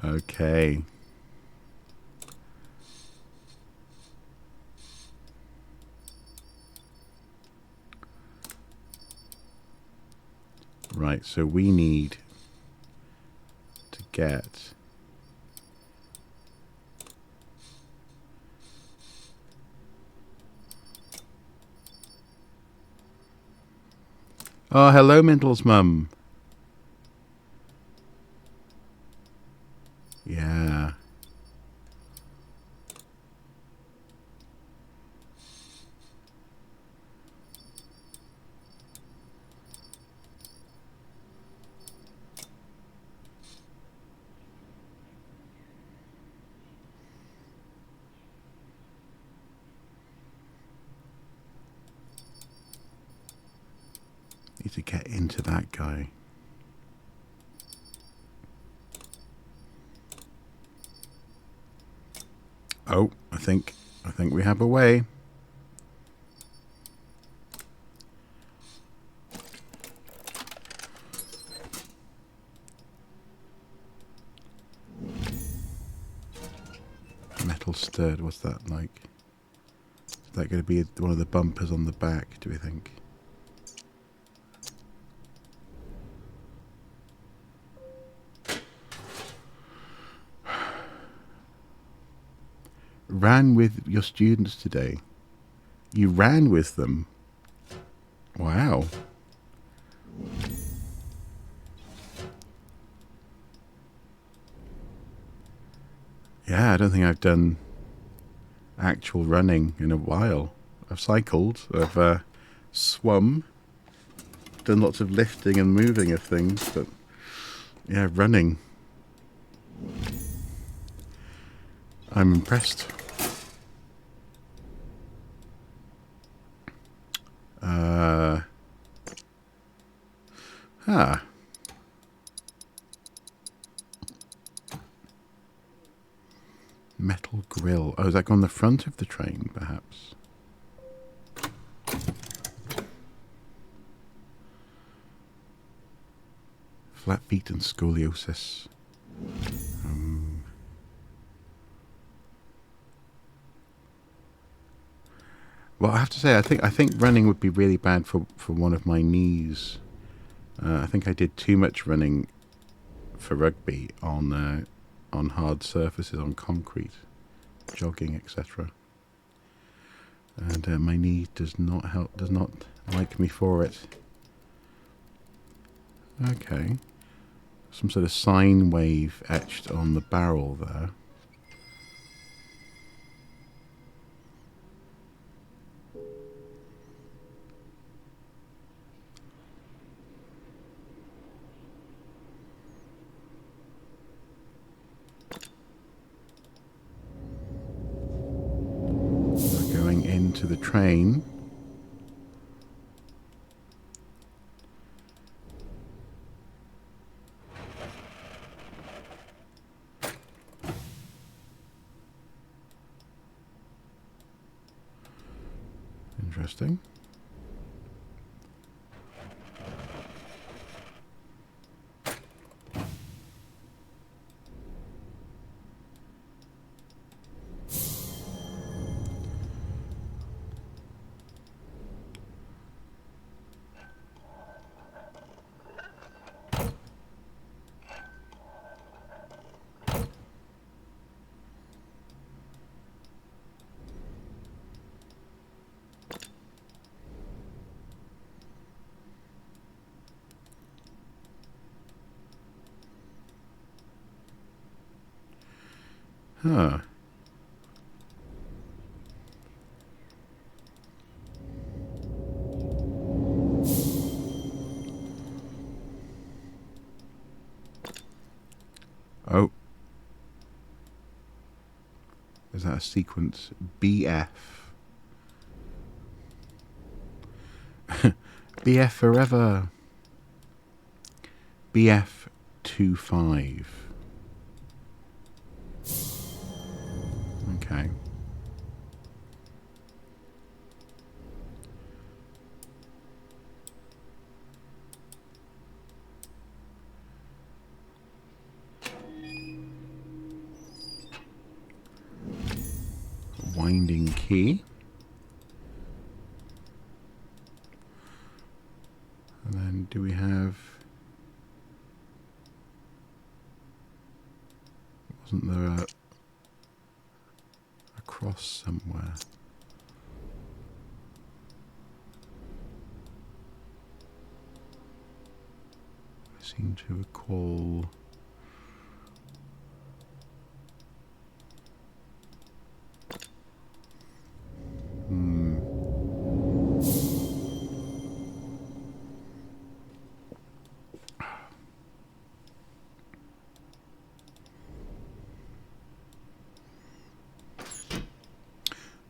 Okay. Right, so we need to get oh, hello, Mental's mum. Yeah. Need to get into that guy. Oh, I think we have a way. Metal stirred, what's that like? Is that going to be one of the bumpers on the back, do we think? ran with your students today. You ran with them. Wow. Yeah, I don't think I've done actual running in a while. I've cycled, I've swum, done lots of lifting and moving of things, but yeah, running. I'm impressed. Metal grill. Oh, is that on the front of the train, perhaps? Flat feet and scoliosis. Well, I have to say, I think running would be really bad for one of my knees. I think I did too much running for rugby on hard surfaces, on concrete, jogging, etc. And my knee does not like me for it. Okay, some sort of sine wave etched on the barrel there. To the train. Interesting. Huh. Oh. Is that a sequence? BF. BF forever. BF 25. Okay. Winding key. And then do we have... Wasn't there a cross somewhere? I seem to recall...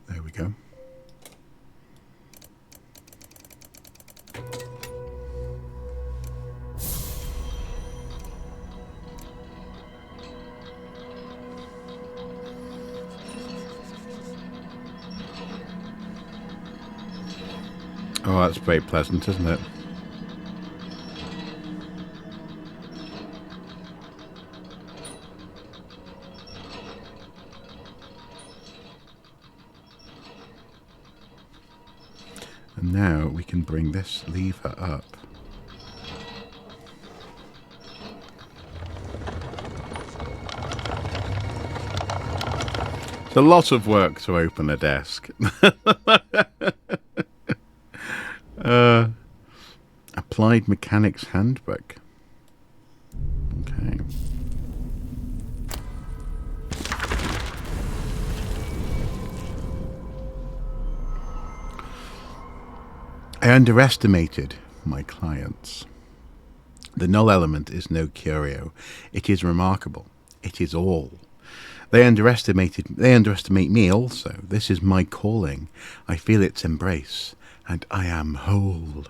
There we go. Oh, that's very pleasant, isn't it? And now we can bring this lever up. It's a lot of work to open a desk. Applied Mechanics Handbook. Okay. I underestimated my clients. The null element is no curio. It is remarkable. It is all. They underestimate me also. This is my calling. I feel its embrace, and I am whole.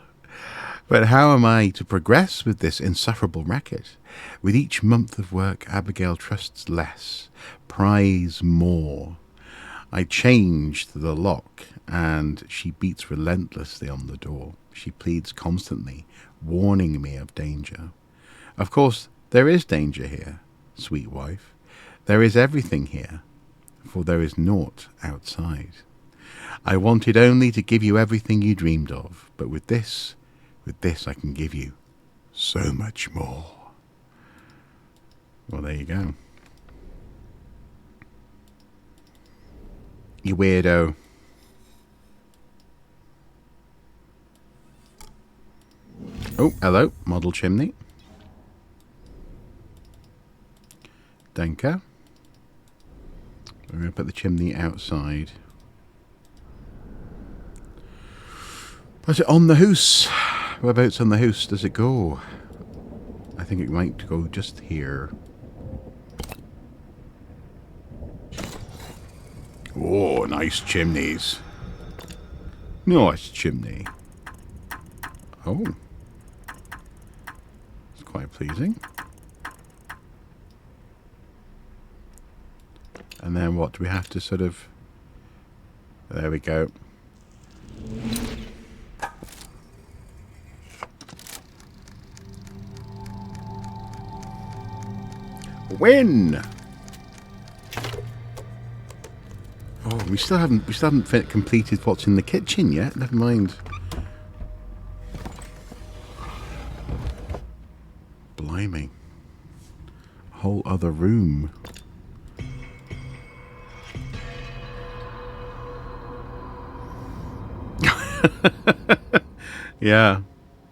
But how am I to progress with this insufferable racket? With each month of work, Abigail trusts less, pries more. I changed the lock, and she beats relentlessly on the door. She pleads constantly, warning me of danger. Of course, there is danger here, sweet wife. There is everything here, for there is naught outside. I wanted only to give you everything you dreamed of, but with this I can give you so much more. Well, there you go. You weirdo. Oh, hello, model chimney. Danke. We're going to put the chimney outside. Put it on the house. Whereabouts on the house does it go? I think it might go just here. Oh, nice chimneys. Nice chimney. Oh. It's quite pleasing. And then what do we have to sort of... There we go. Win! Oh, we still haven't completed what's in the kitchen yet. Never mind. Blimey. A whole other room. Yeah.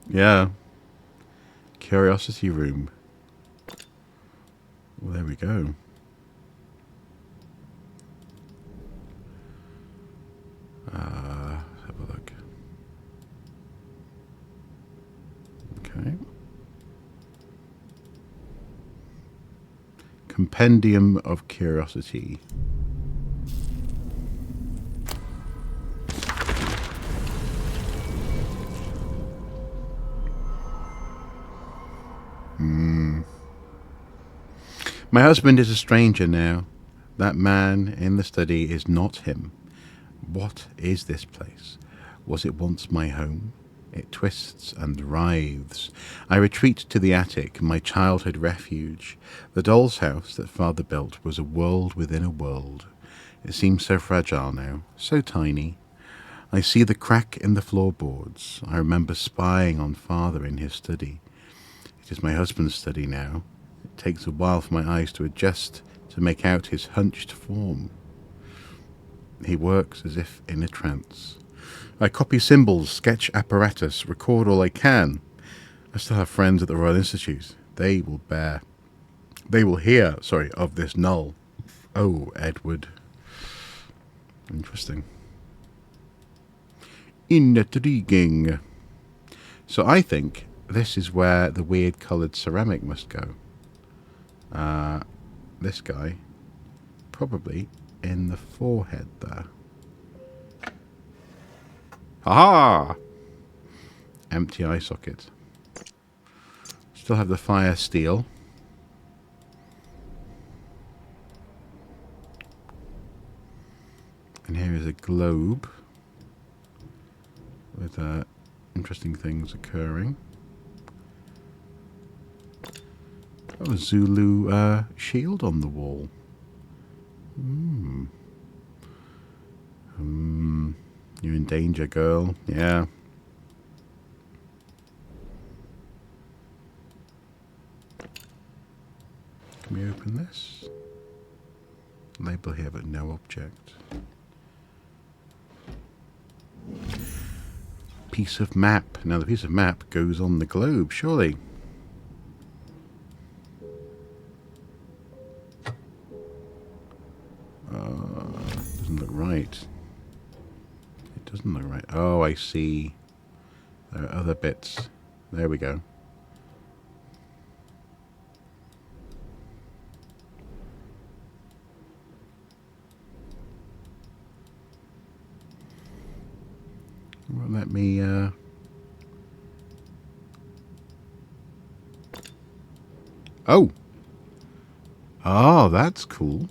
Yeah. Curiosity room. Well, there we go. Let's have a look. Okay. Compendium of Curiosity. My husband is a stranger now. That man in the study is not him. What is this place? Was it once my home? It twists and writhes. I retreat to the attic, my childhood refuge. The doll's house that father built was a world within a world. It seems so fragile now, so tiny. I see the crack in the floorboards. I remember spying on father in his study. It is my husband's study now. It takes a while for my eyes to adjust to make out his hunched form. He works as if in a trance. I copy symbols, sketch apparatus, record all I can. I still have friends at the Royal Institute. They will hear of this null. Oh, Edward. Interesting. Intriguing. So I think this is where the weird coloured ceramic must go. This guy, probably in the forehead there. Ha! Empty eye socket. Still have the fire steel. And here is a globe with interesting things occurring. Oh, a Zulu shield on the wall. You're in danger, girl. Yeah. Can we open this? Label here, but no object. Piece of map. Now the piece of map goes on the globe, surely. Doesn't look right. It doesn't look right. Oh, I see. There are other bits. There we go. Well, let me oh! Oh, that's cool.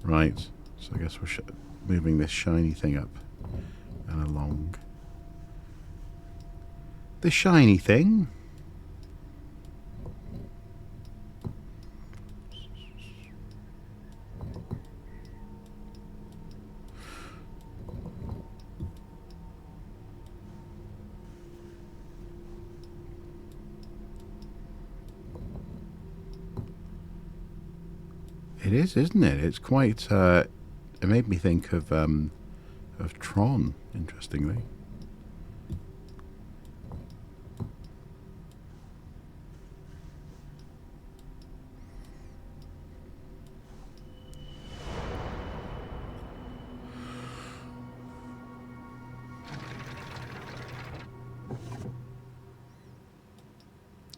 Right, so I guess we're moving this shiny thing up and along. The shiny thing? It is, isn't it? It's quite, it made me think of Tron, interestingly.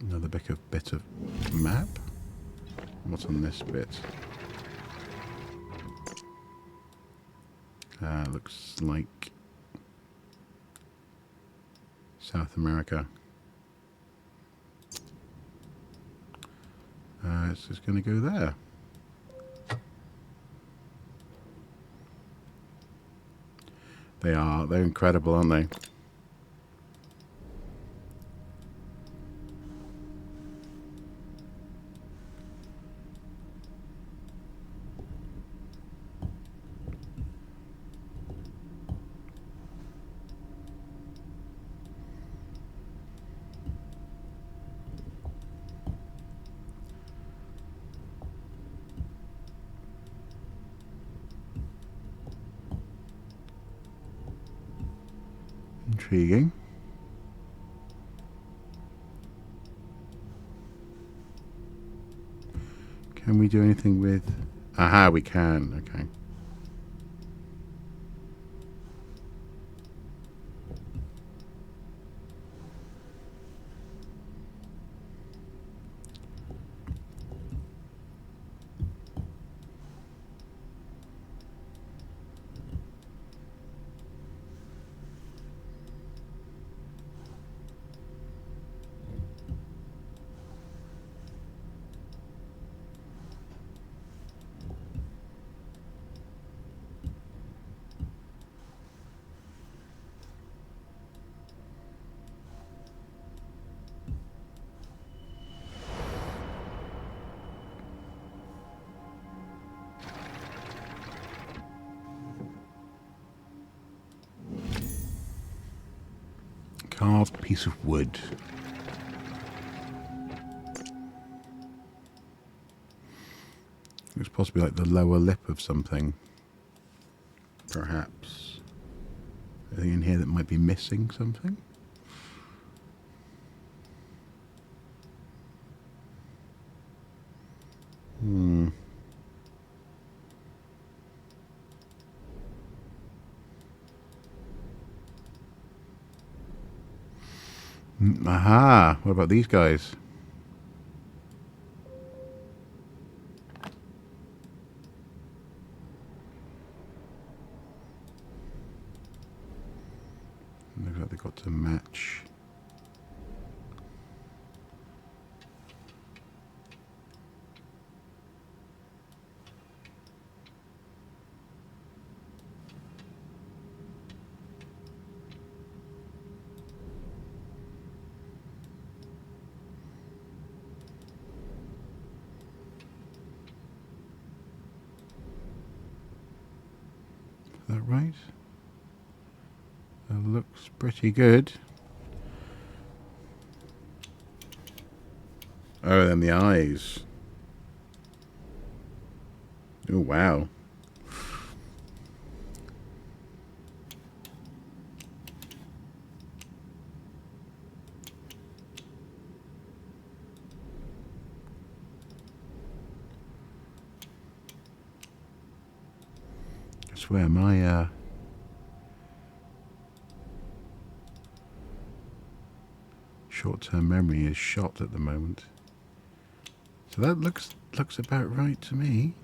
Another bit of map. What's on this bit? Looks like South America. It's just going to go there. They're incredible, aren't they? Intriguing. Can we do anything with... Aha, we can. Okay. Carved piece of wood. Looks possibly like the lower lip of something. Perhaps. Anything in here that might be missing something? Aha! What about these guys? Looks like they've got to match. right? That looks pretty good. Oh, then the eyes. Oh, wow. I swear, my short-term memory is shot at the moment. So that looks about right to me.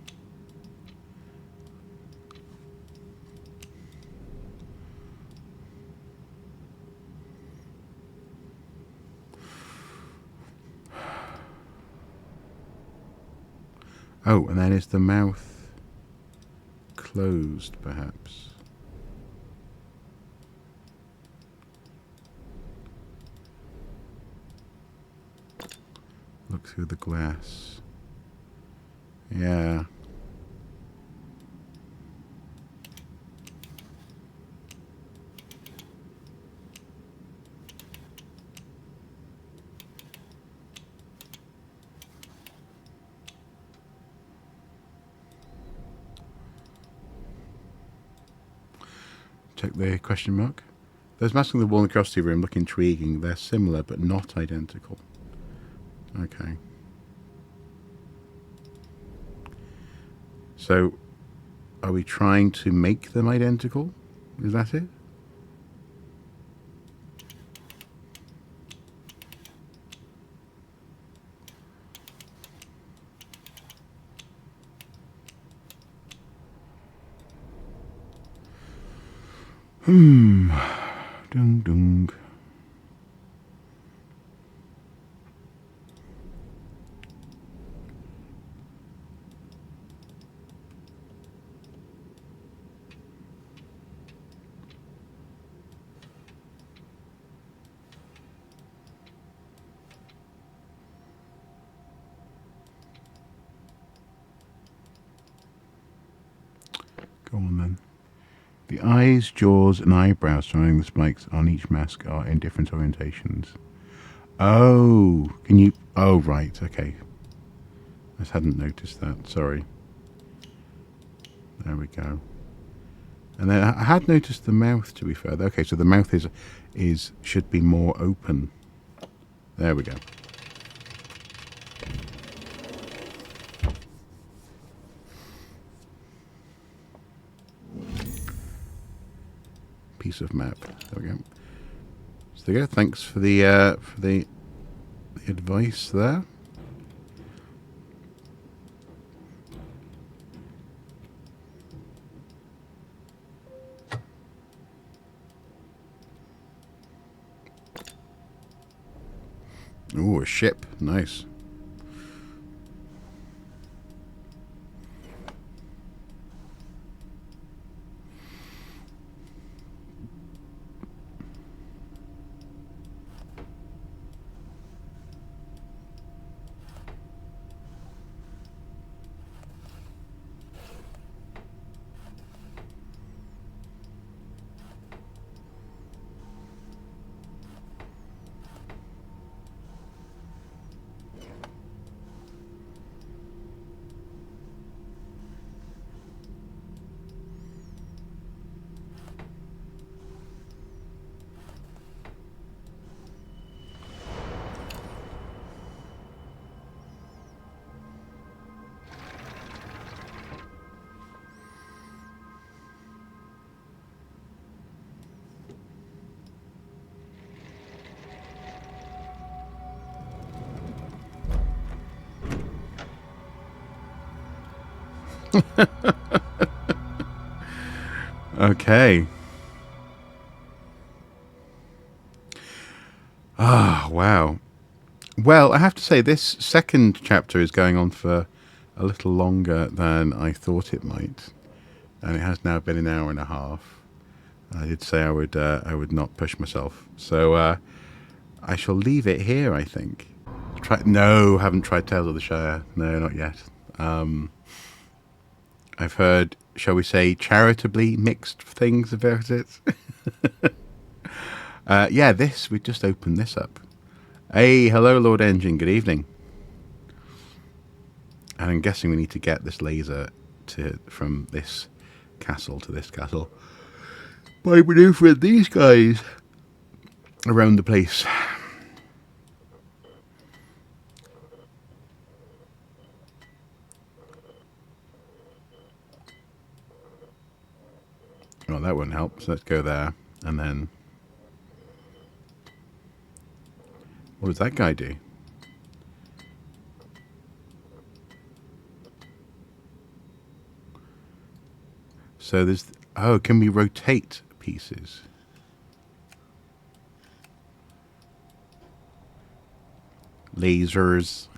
Oh, and then is the mouth closed, perhaps? Look through the glass. Yeah. Check the question mark. Those masking the wall in the curiosity room look intriguing. They're similar but not identical. Okay. So, are we trying to make them identical? Is that it? Dung dung. Go on then. The eyes, jaws, and eyebrows surrounding the spikes on each mask are in different orientations. Oh, can you... Oh, right, okay. I just hadn't noticed that, sorry. There we go. And then I had noticed the mouth, to be fair. Okay, so the mouth should be more open. There we go. Piece of map. There we go. So there you go. Thanks for the advice there. Ooh, a ship. Nice. Okay. Ah, wow. Well, I have to say, this second chapter is going on for a little longer than I thought it might. And it has now been an hour and a half. I did say I would not push myself. So I shall leave it here, I think. No, haven't tried Tales of the Shire. No, not yet. I've heard shall we say, charitably mixed things about it. Yeah, we just opened this up. Hey, hello, Lord Engine. Good evening. And I'm guessing we need to get this laser from this castle to this castle by maneuvering these guys around the place. Well, that wouldn't help, so let's go there. And then... what does that guy do? So there's... oh, can we rotate pieces? Lasers.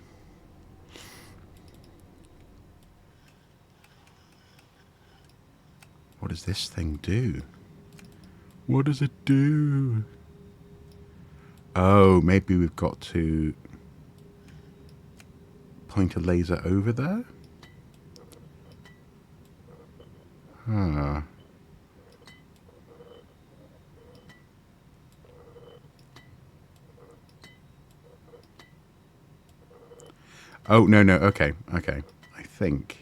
What does this thing do? What does it do? Oh, maybe we've got to point a laser over there? Huh. Oh, no, okay, I think.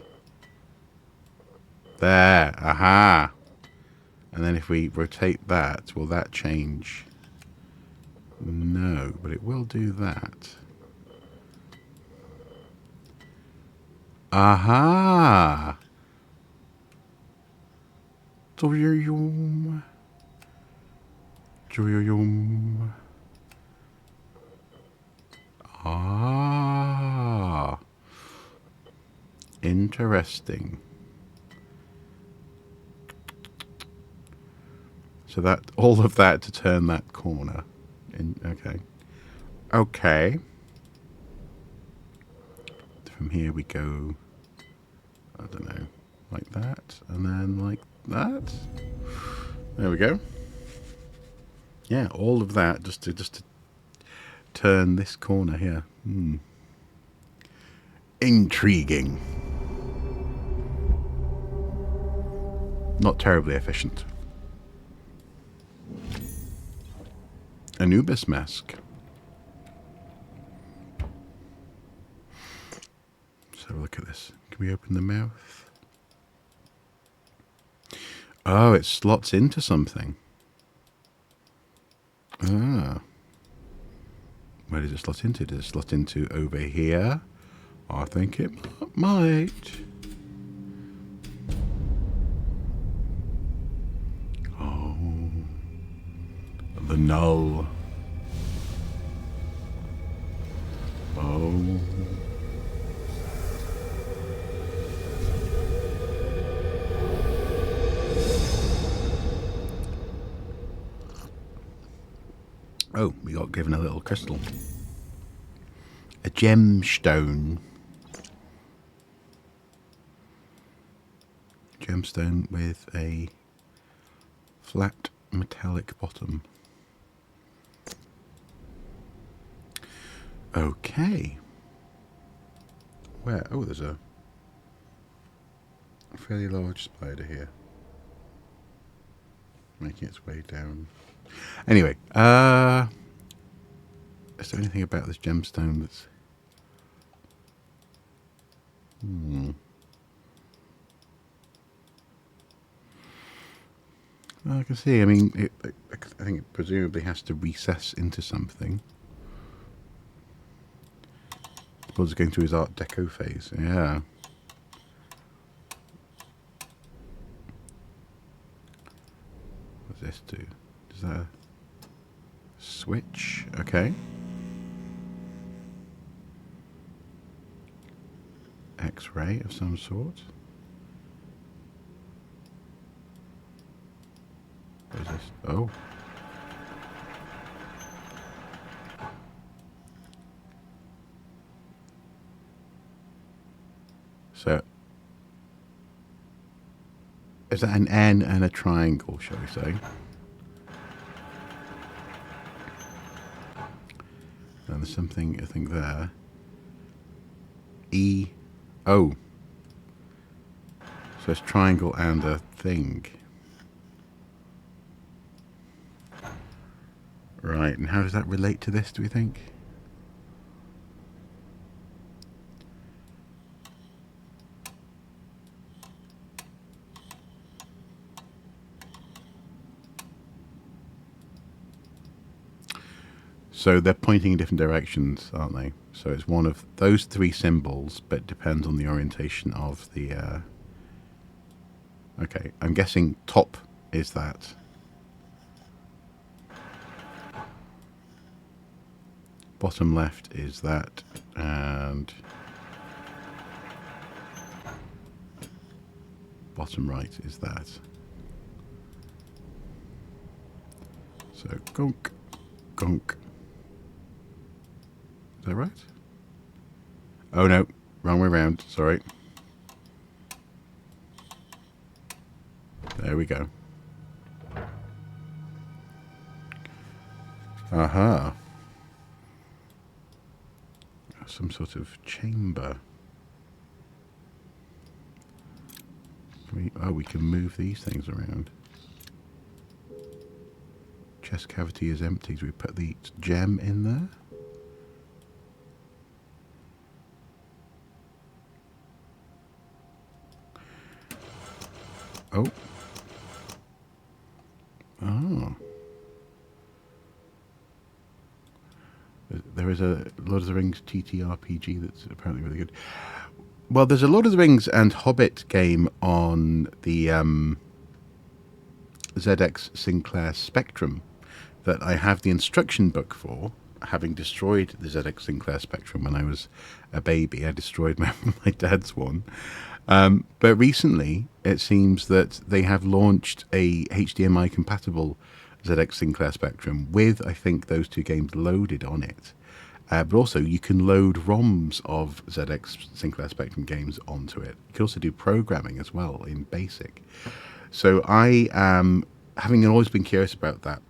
There, aha! And then if we rotate that, will that change? No, but it will do that. Aha! Joyum. Ah. Interesting. So that all of that to turn that corner. Okay. From here we go, I don't know, like that, and then like that. There we go. Yeah, all of that just to turn this corner here. Intriguing. Not terribly efficient. Anubis mask. Let's have a look at this. Can we open the mouth? Oh, it slots into something. Ah. Where does it slot into? Does it slot into over here? I think it might. Oh. The null. Oh. Oh, we got given a little crystal. A gemstone. Gemstone with a flat metallic bottom. Okay. Where? Oh, there's a fairly large spider here. Making its way down. Anyway, is there anything about this gemstone that's... Well, I can see, I mean, I think it presumably has to recess into something. Suppose it's going through his Art Deco phase, yeah. What does this do? Is that a switch? Okay. X-ray of some sort. What is this? Oh. So, is that an N and a triangle, shall we say? And there's something, I think, there. E. O. So it's triangle and a thing. Right, and how does that relate to this, do we think? So they're pointing in different directions, aren't they? So it's one of those three symbols, but depends on the orientation of the... Okay, I'm guessing top is that. Bottom left is that. And bottom right is that. So gonk, gonk. Is that right? Oh no, wrong way round, sorry. There we go. Aha. Some sort of chamber. We can move these things around. Chest cavity is empty. So we put the gem in there. Oh. Oh. There is a Lord of the Rings TTRPG that's apparently really good. Well, there's a Lord of the Rings and Hobbit game on the ZX Sinclair Spectrum that I have the instruction book for, having destroyed the ZX Sinclair Spectrum when I was a baby. I destroyed my dad's one. But recently, it seems that they have launched a HDMI compatible ZX Sinclair Spectrum with, I think, those two games loaded on it. But also, you can load ROMs of ZX Sinclair Spectrum games onto it. You can also do programming as well in BASIC. So I am, having always been curious about that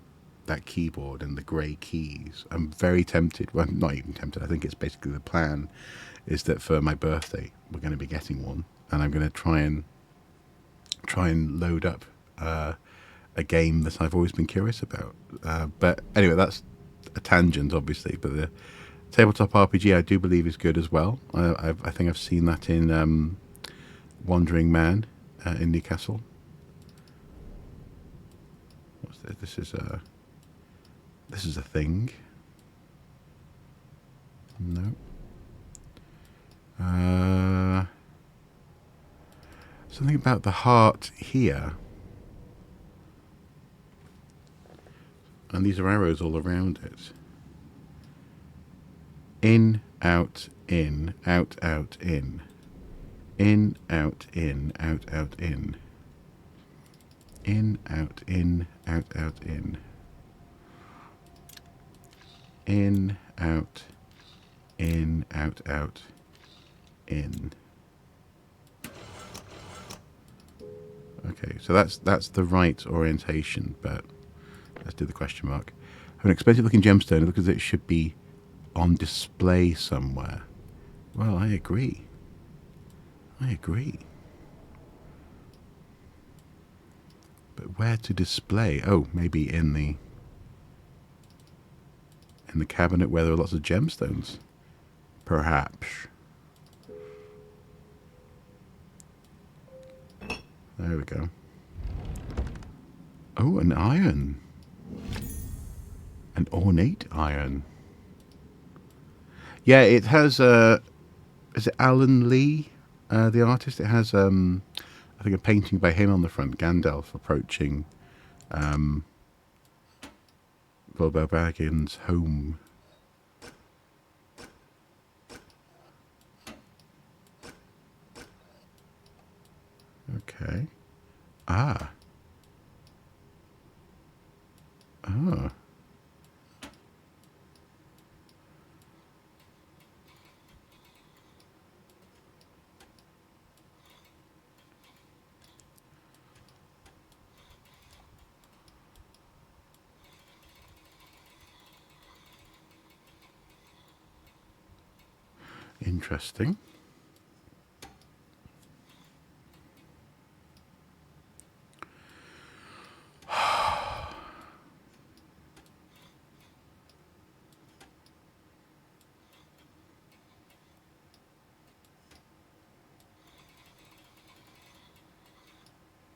keyboard and the grey keys, I'm very tempted. Well, I'm not even tempted. I think it's basically the plan is that for my birthday, we're going to be getting one. And I'm going to try and load up a game that I've always been curious about. But anyway, that's a tangent, obviously. But the tabletop RPG, I do believe, is good as well. I think I've seen that in Wandering Man in Newcastle. What's this? This is a thing. No. Something about the heart here. And these are arrows all around it. In, out, in, out, out, in. In, out, in, out, out, in. In, out, in, out, out, in. In, out, in, out, out, in. Okay, so that's the right orientation, but let's do the question mark. I have an expensive looking gemstone. It looks as if it should be on display somewhere. Well, I agree. But where to display? Oh, maybe in the cabinet where there are lots of gemstones. Perhaps. There we go. Oh, an iron. An ornate iron. Yeah, it has is it Alan Lee, the artist? It has I think a painting by him on the front, Gandalf approaching Bilbo Baggins' home. Okay. Ah. Oh. Interesting.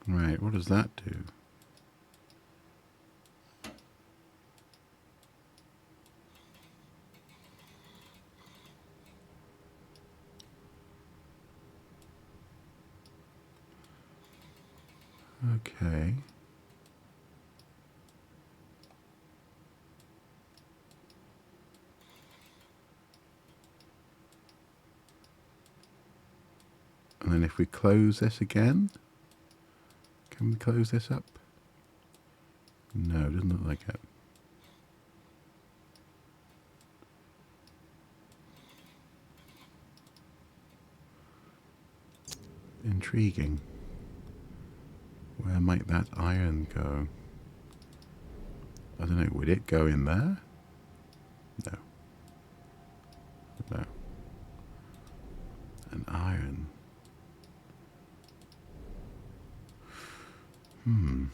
Right, what does that do? Okay. And then if we close this again, can we close this up? No, it doesn't look like it. Intriguing. Where might that iron go? I don't know, would it go in there? No. No. An iron. An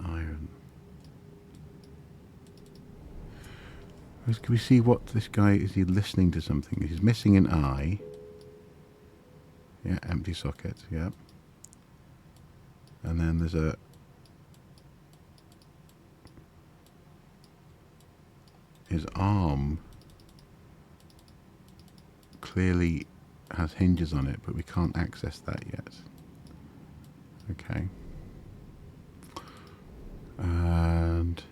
iron. Can we see what this guy, is he listening to something? He's missing an eye. Yeah, empty socket, yeah. And then there's a... his arm clearly has hinges on it, but we can't access that yet. Okay. And...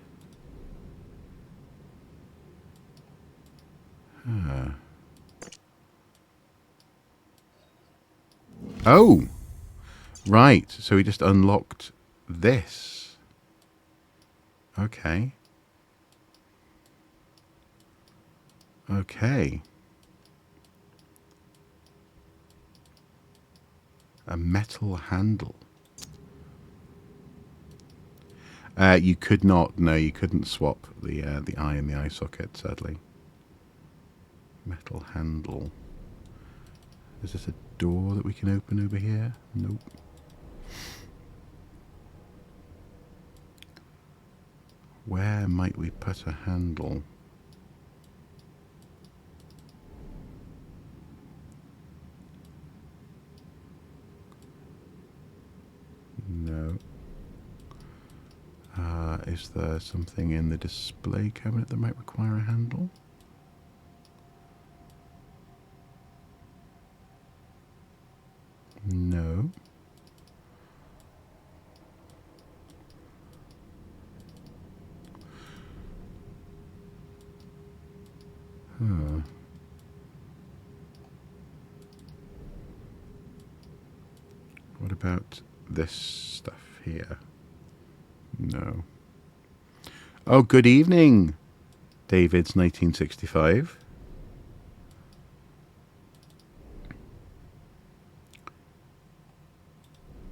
oh! Right, so we just unlocked this. Okay. Okay. A metal handle. You could not, no, you couldn't swap the eye in the eye socket, sadly. Metal handle. Is this a door that we can open over here? Nope. Where might we put a handle? No. Is there something in the display cabinet that might require a handle? No. Huh. What about this stuff here? No. Oh, good evening, David's 1965.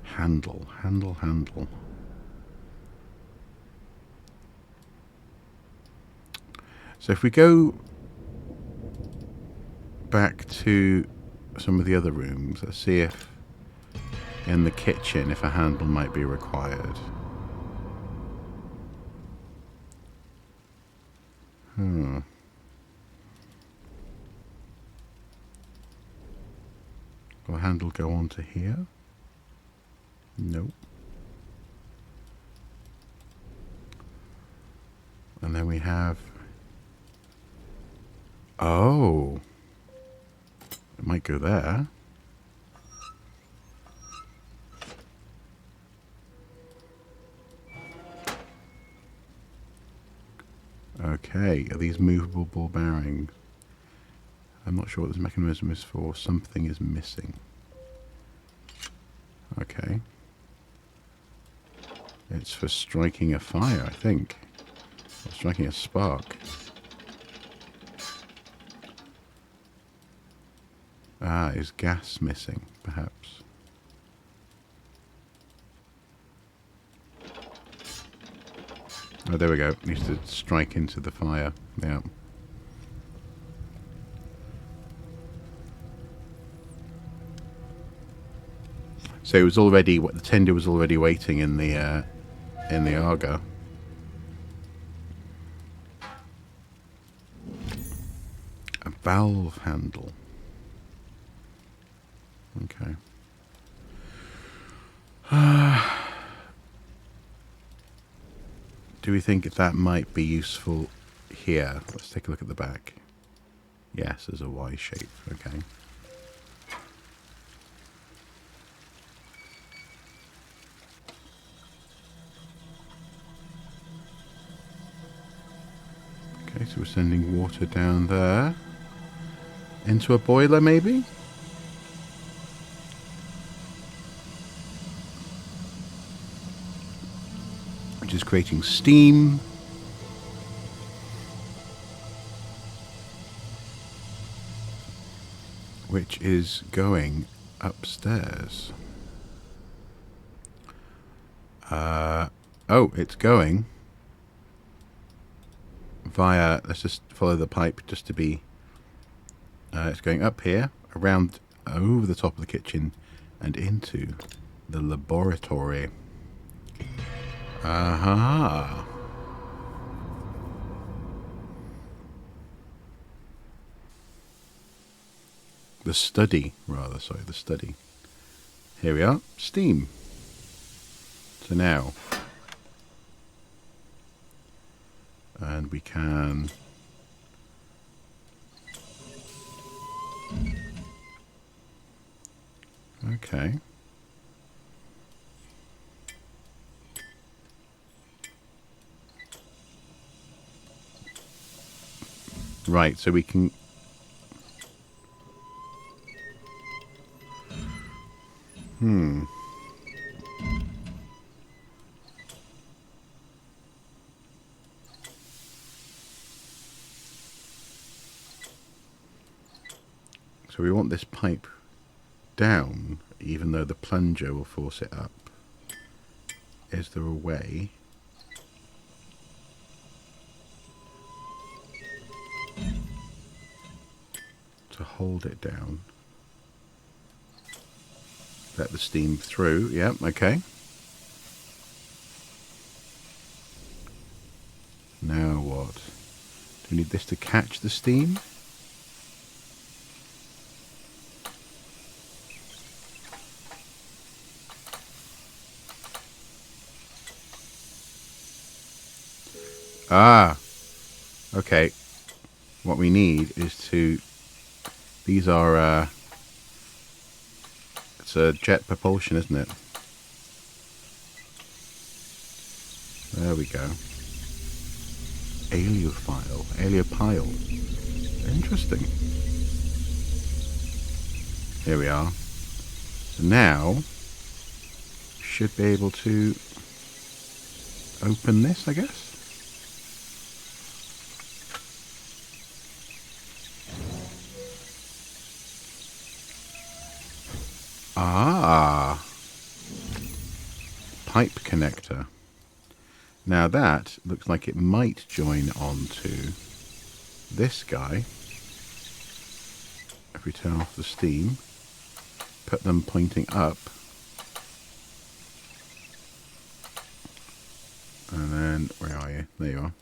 Handle, handle, handle. So if we go back to some of the other rooms, let's see if in the kitchen if a handle might be required. Will a handle go onto here? Nope. And then we have... oh! It might go there. Okay, are these movable ball bearings? I'm not sure what this mechanism is for. Something is missing. Okay. It's for striking a fire, I think. Or striking a spark. Ah, is gas missing, perhaps? Oh, there we go. Needs to strike into the fire. Yeah. So it was already, the tender was already waiting in the Arga. valve handle. Okay. Do we think that might be useful here? Let's take a look at the back. Yes, there's a Y shape. Okay. Okay, so we're sending water down there. Into a boiler, maybe? Which is creating steam. Which is going upstairs. Oh, it's going via, let's just follow the pipe just to be, it's going up here, around, over the top of the kitchen, and into the laboratory. Aha! The study, rather, sorry, the study. Here we are, steam. So now, and we can okay. Right, so we can so we want this pipe down, even though the plunger will force it up. Is there a way? To hold it down? Let the steam through. Yep, okay. Now what? Do we need this to catch the steam? Ah, okay. What we need is to, these are, it's a jet propulsion, isn't it? There we go. Aleopile. Interesting. Here we are. So now, should be able to open this, I guess. Ah, pipe connector. Now that looks like it might join onto this guy. If we turn off the steam, put them pointing up, and then, where are you? There you are.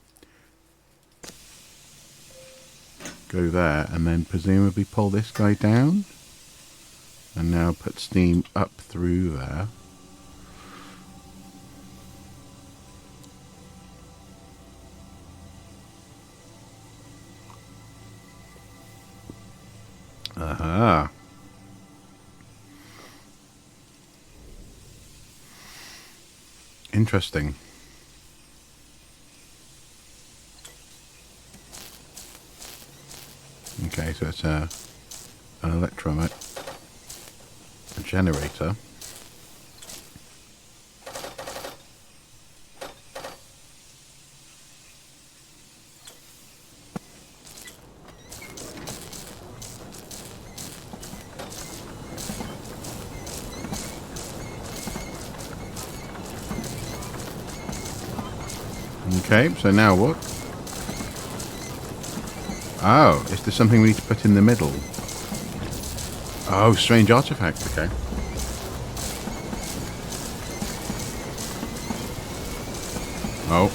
Go there, and then presumably pull this guy down. And now put steam up through there. Aha. Interesting. Okay, so it's an generator. Okay, so now what? Oh, is there something we need to put in the middle? Oh, strange artefact, okay. Oh.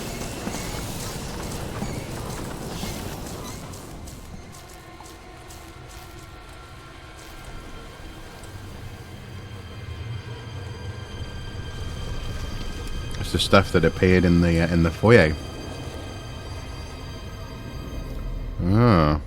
the stuff that appeared in the foyer. Ah.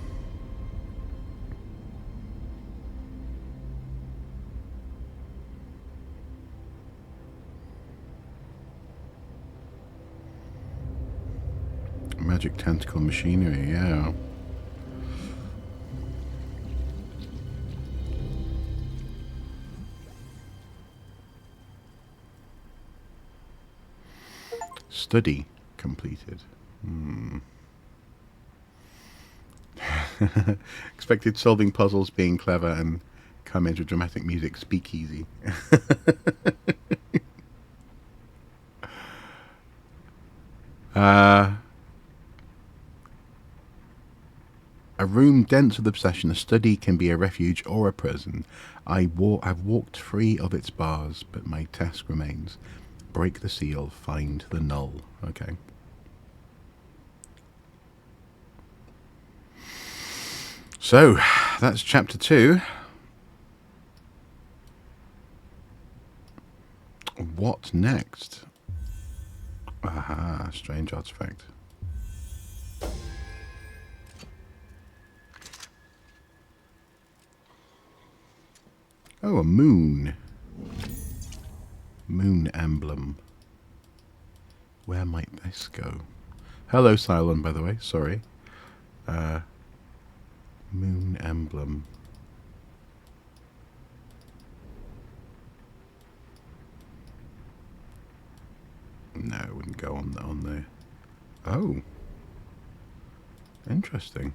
Magic tentacle machinery, yeah. Study completed. Expected solving puzzles, being clever, and come into dramatic music. Speakeasy. A room dense with obsession. A study can be a refuge or a prison. I've walked free of its bars, but my task remains. Break the seal, find the null. Okay. So, that's chapter 2. What next? Aha, strange artifact. Oh, a moon. Moon emblem. Where might this go? Hello, Cylon, by the way. Sorry. Moon emblem. No, it wouldn't go on there. Oh. Interesting.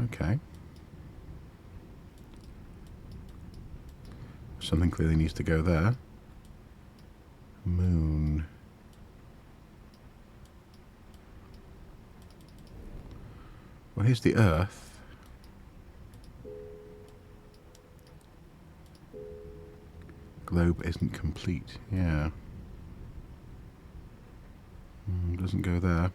Okay. Something clearly needs to go there. Moon. Well, here's the Earth. Globe isn't complete. Yeah. Doesn't go there.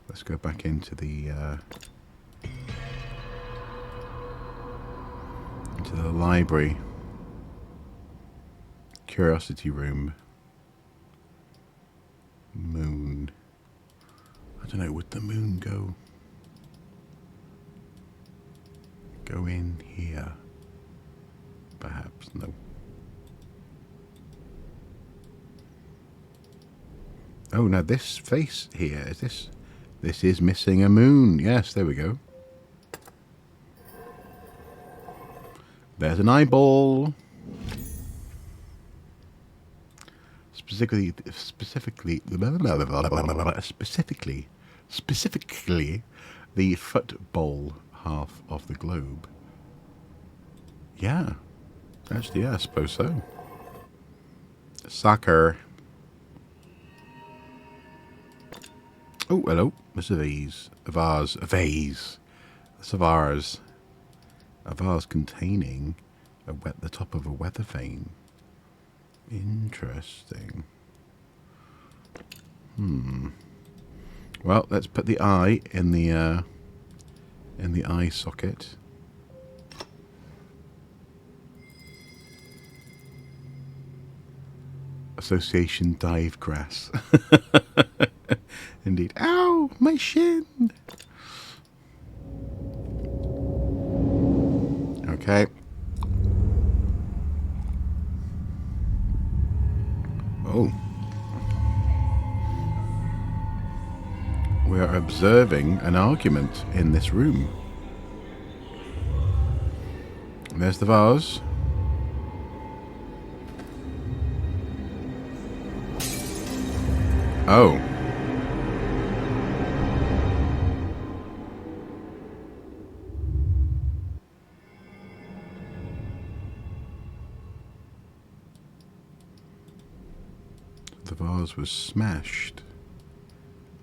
Let's go back into the library. Curiosity room. Moon. I don't know, would the moon go in here? Perhaps. No. Oh, now this face here, is this? This is missing a moon. Yes, there we go. There's an eyeball. Specifically, the football half of the globe. Yeah, actually, yeah, I suppose so. Soccer. Oh, hello. There's a vase. A vase. A vase. That's a vase. A vase containing the top of a weather vane. Interesting. Well, let's put the eye in the eye socket. Association dive grass. Indeed. Ow, my shin. Okay. Oh. We are observing an argument in this room. And there's the vase. Oh. The vase was smashed.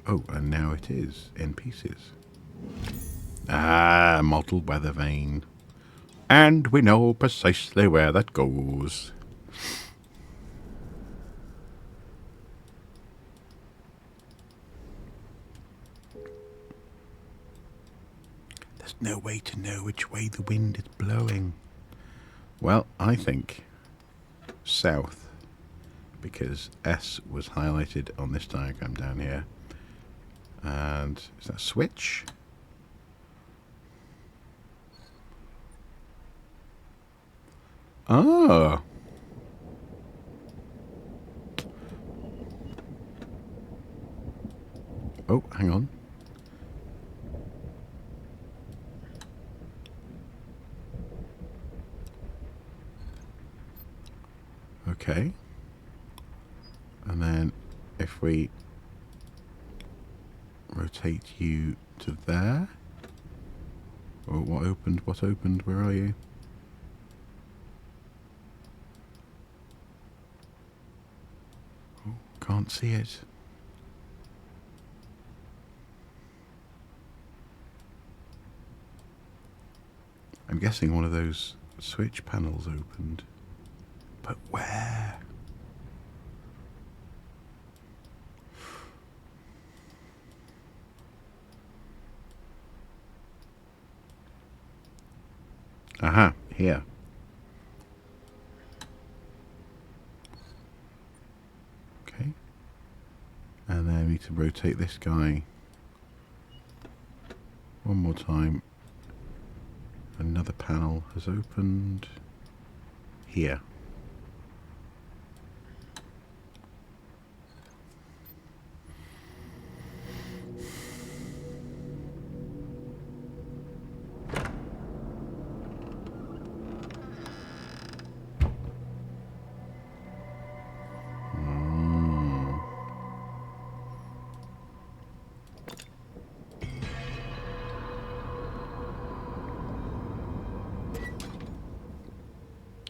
Oh, and now it is in pieces. Ah, mottled weather vane. And we know precisely where that goes. There's no way to know which way the wind is blowing. Well, I think south, because S was highlighted on this diagram down here. And is that a switch? Oh. Oh, hang on. Okay. And then if we rotate you to there. Oh, what opened? What opened? Where are you? Oh, can't see it. I'm guessing one of those switch panels opened. But where? Aha, here. Okay. And then we need to rotate this guy one more time. Another panel has opened here.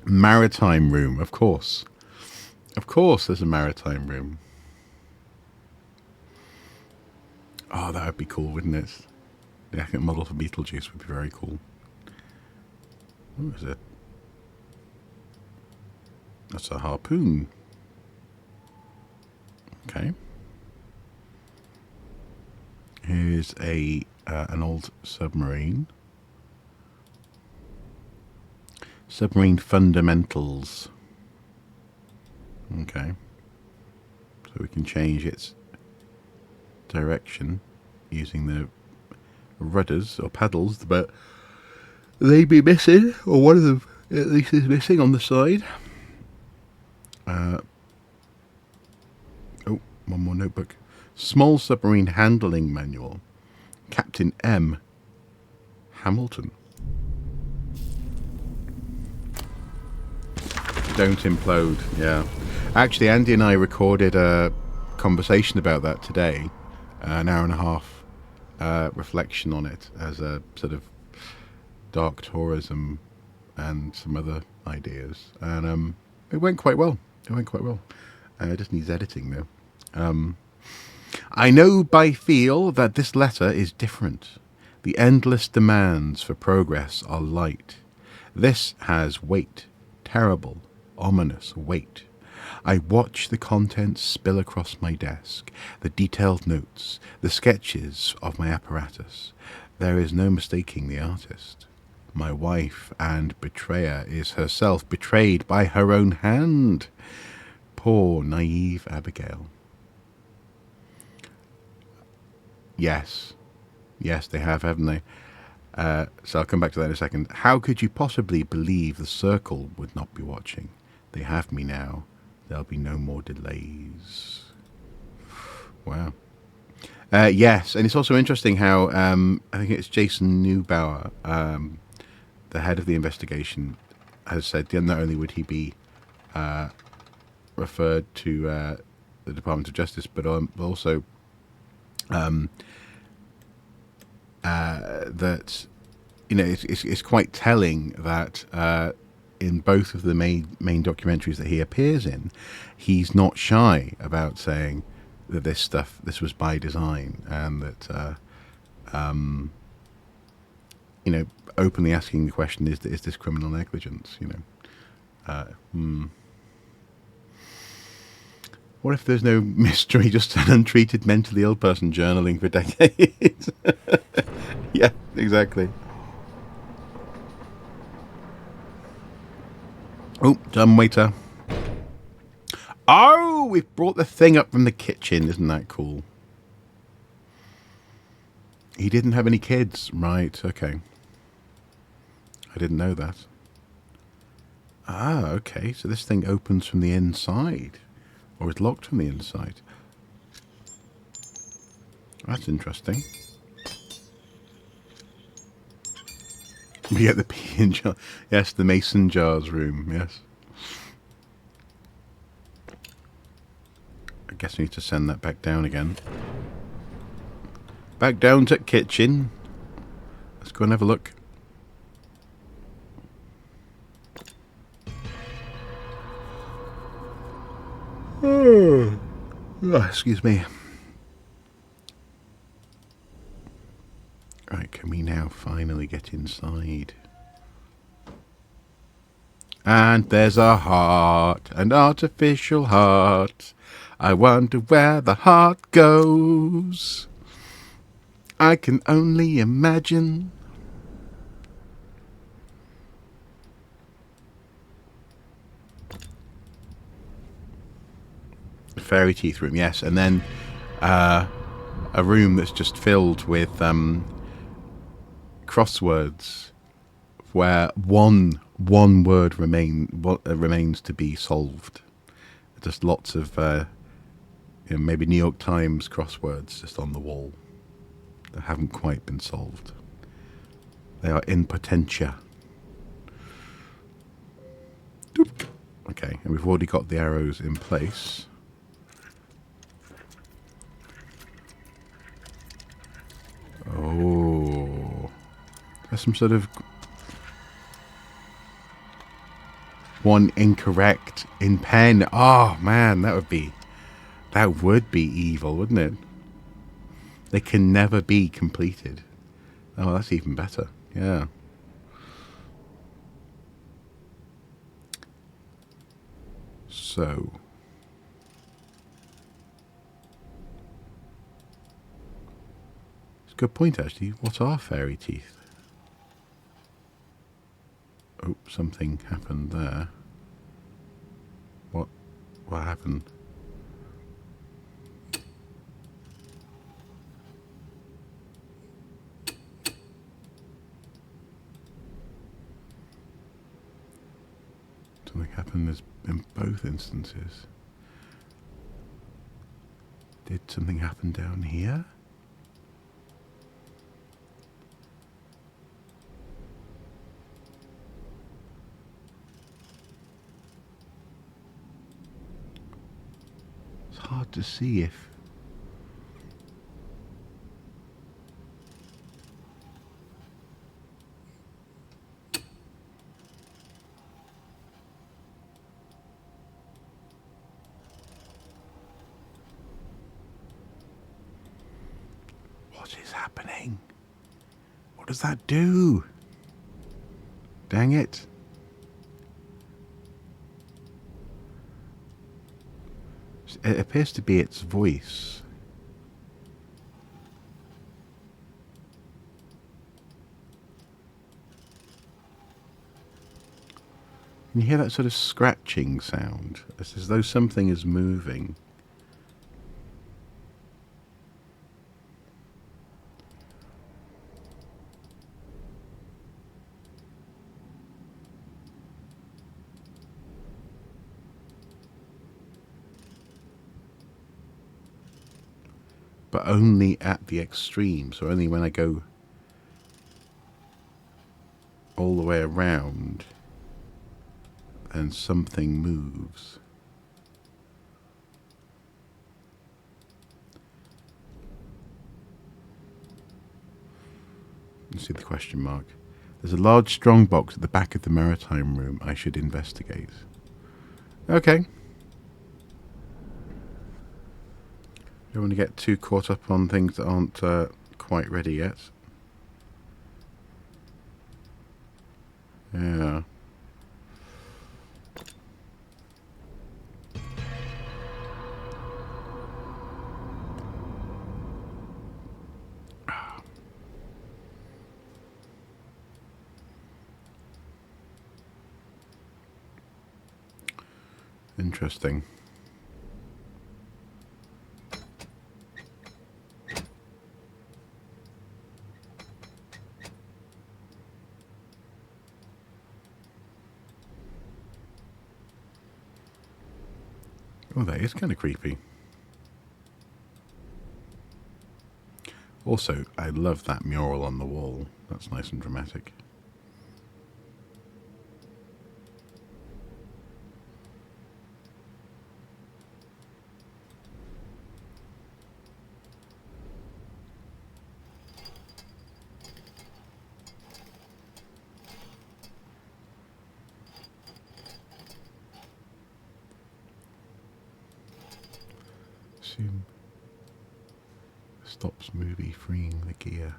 Maritime room, of course. Of course there's a maritime room. Oh, that would be cool, wouldn't it? The accurate model for Beetlejuice would be very cool. What is it? That's a harpoon. Okay. Here's an old submarine. Submarine fundamentals. Okay. So we can change its direction using the rudders or paddles, but they be missing, or one of them at least is missing on the side. Oh, one more notebook. Small submarine handling manual. Captain M. Hamilton. Don't implode. Yeah. Actually, Andy and I recorded a conversation about that today. An hour and a half reflection on it as a sort of dark tourism and some other ideas. And it went quite well. It went quite well. It just needs editing, though. I know by feel that this letter is different. The endless demands for progress are light. This has weight, terrible, ominous weight. I watch the contents spill across my desk, the detailed notes, the sketches of my apparatus. There is no mistaking the artist. My wife and betrayer is herself betrayed by her own hand. Poor, naive Abigail. Yes. Yes, they have, haven't they? So I'll come back to that in a second. How could you possibly believe the Circle would not be watching? They have me now. There'll be no more delays. Wow. Yes, and it's also interesting how I think it's Jason Neubauer, the head of the investigation, has said that not only would he be referred to the Department of Justice, but also that, you know, it's quite telling that in both of the main documentaries that he appears in, he's not shy about saying that this was by design, and that you know, openly asking the question, is this criminal negligence? You know, what if there's no mystery, just an untreated mentally ill person journaling for decades? Yeah, exactly. Oh, dumb waiter. Oh, we've brought the thing up from the kitchen. Isn't that cool? He didn't have any kids. Right, okay. I didn't know that. Ah, okay. So this thing opens from the inside. Or is locked from the inside. That's interesting. We get the pea in jar. Yes, the mason jars room. Yes. I guess we need to send that back down again. Back down to kitchen. Let's go and have a look. Oh, excuse me. Right, can we now finally get inside? And there's a heart, an artificial heart. I wonder where the heart goes. I can only imagine. Fairy teeth room, yes. And then a room that's just filled with crosswords where one word remains to be solved. Just lots of maybe New York Times crosswords just on the wall that haven't quite been solved. They are in potentia. Okay, and we've already got the arrows in place. Oh, there's some sort of one incorrect in pen. Oh man, that would be evil, wouldn't it? They can never be completed. Oh, that's even better. Yeah. So it's a good point actually. What are fairy teeth? Oh, something happened there. What happened? Something happened in both instances. Did something happen down here? It's hard to see if... What is happening? What does that do? Dang it. It appears to be its voice. Can you hear that sort of scratching sound? It's as though something is moving. But only at the extreme, so only when I go all the way around and something moves. You see the question mark. There's a large strong box at the back of the maritime room I should investigate. Okay. Don't want to get too caught up on things that aren't quite ready yet. Yeah. Interesting. Oh, that is kind of creepy. Also, I love that mural on the wall. That's nice and dramatic. Soon stops movie freeing the gear.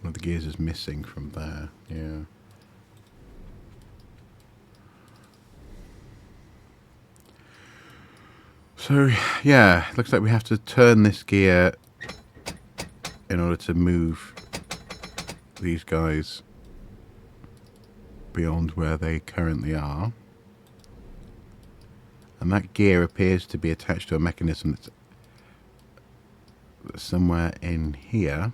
One of the gears is missing from there. Yeah. So, yeah, looks like we have to turn this gear in order to move these guys beyond where they currently are. And that gear appears to be attached to a mechanism that's somewhere in here.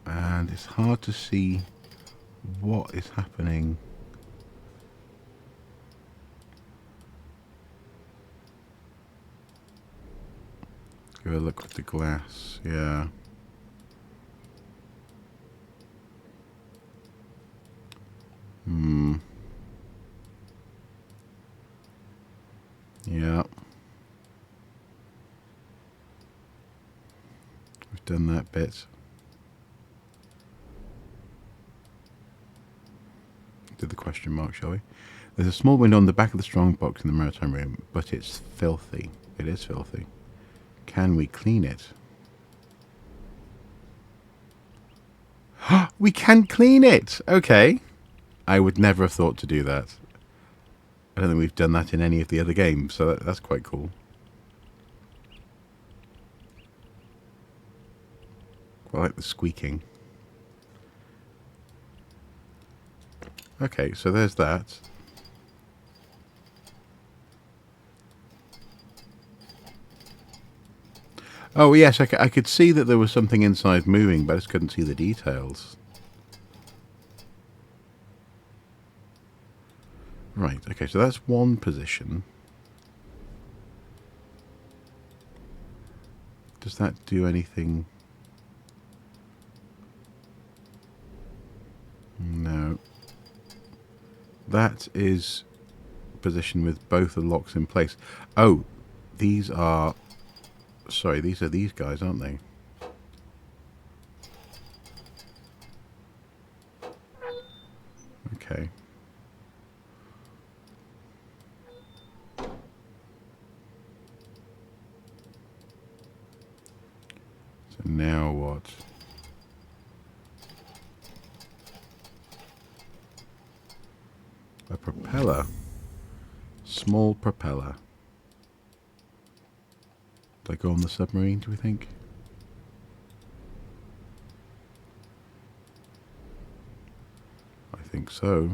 And it's hard to see what is happening. Give a look with the glass, yeah. Yeah. We've done that bit. Do the question mark, shall we? There's a small window on the back of the strong box in the maritime room, but it's filthy. It is filthy. Can we clean it? We can clean it! Okay. I would never have thought to do that. I don't think we've done that in any of the other games, so that's quite cool. Quite like the squeaking. Okay, so there's that. Oh, yes, I could see that there was something inside moving, but I just couldn't see the details. Right, okay, so that's one position. Does that do anything? No. That is positioned with both the locks in place. Oh, these are... Sorry, these are these guys, aren't they? Okay. So now what? A propeller. Small propeller. Do I go on the submarine, do we think? I think so.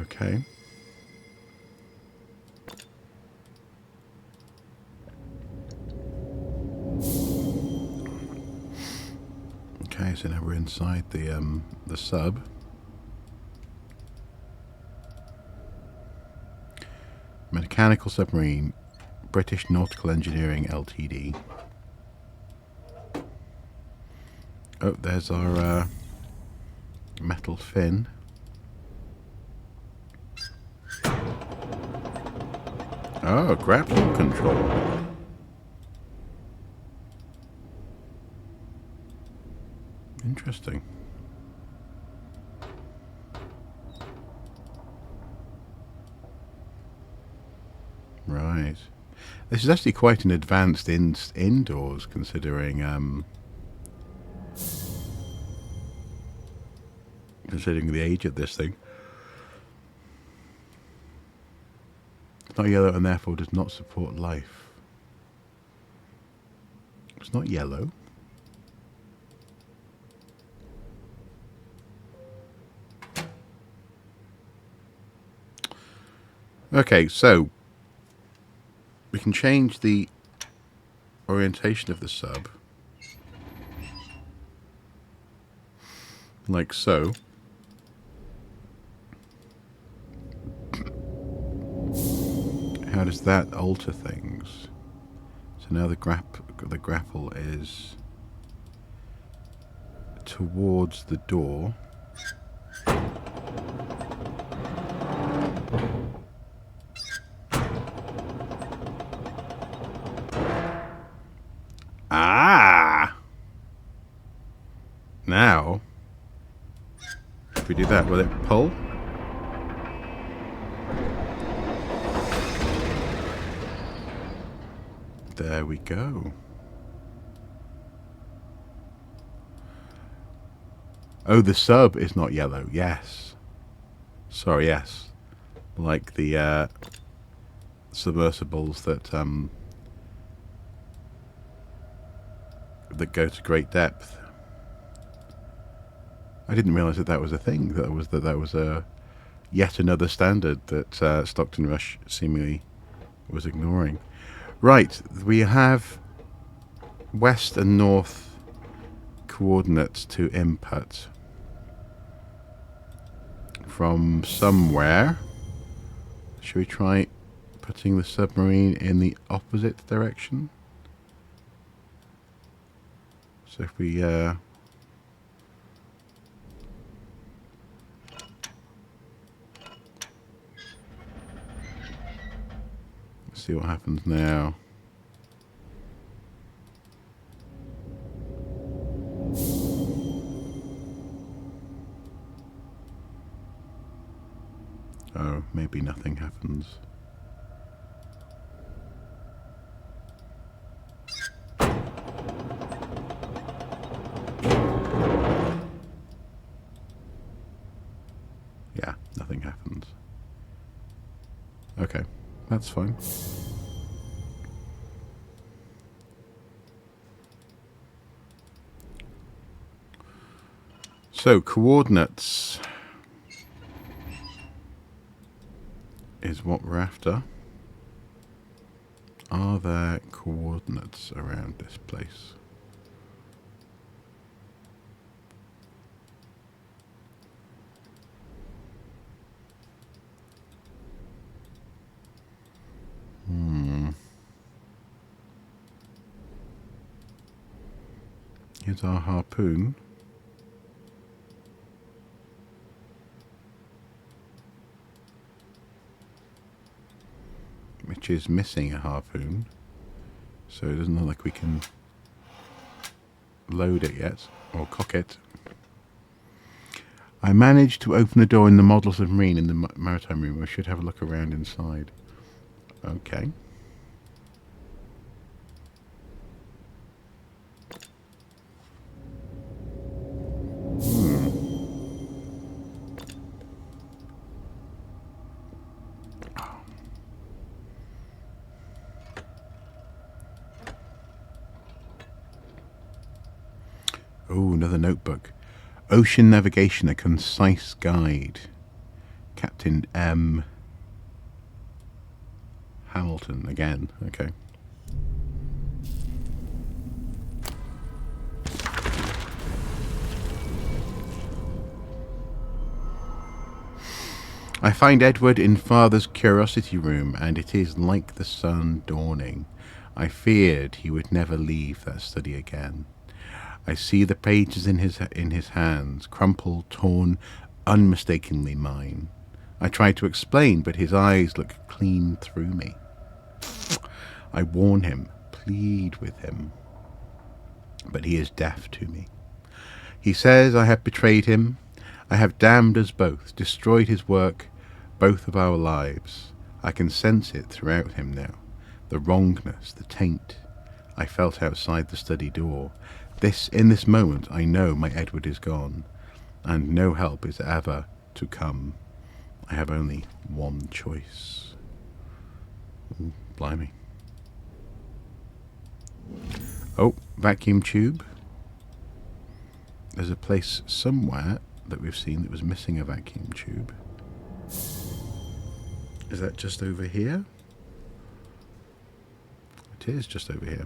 Okay. Okay, so now we're inside the sub. Mechanical submarine, British Nautical Engineering Ltd. Oh, there's our metal fin. Oh, grapple control. Interesting. Right. This is actually quite an advanced indoors, considering the age of this thing. It's not yellow and therefore does not support life. It's not yellow. Okay, so we can change the orientation of the sub, like so. How does that alter things? So now the grapple is towards the door. Ah! Now, if we do that, will it pull? There we go. Oh, the sub is not yellow. Yes. Sorry, yes. Like the submersibles that go to great depth. I didn't realise that was a thing. That was a yet another standard that Stockton Rush seemingly was ignoring. Right, we have west and north coordinates to input from somewhere. Should we try putting the submarine in the opposite direction? So if we see what happens now. Oh, maybe nothing happens. Yeah, nothing happens. Okay, that's fine. So, coordinates is what we're after. Are there coordinates around this place? Here's our harpoon. Which is missing a harpoon. So it doesn't look like we can load it yet, or cock it. I managed to open the door in the model submarine in the maritime room. I should have a look around inside. Okay. Oh, another notebook. Ocean Navigation, a concise guide. Captain M. Hamilton again. Okay. I find Edward in Father's curiosity room, and it is like the sun dawning. I feared he would never leave that study again. I see the pages in his hands, crumpled, torn, unmistakably mine. I try to explain, but his eyes look clean through me. I warn him, plead with him, but he is deaf to me. He says I have betrayed him. I have damned us both, destroyed his work, both of our lives. I can sense it throughout him now. the wrongness, the taint I felt outside the study door. In this moment, I know my Edward is gone, and no help is ever to come. I have only one choice. Ooh, blimey. Oh, vacuum tube. There's a place somewhere that we've seen that was missing a vacuum tube. Is that just over here? It is just over here.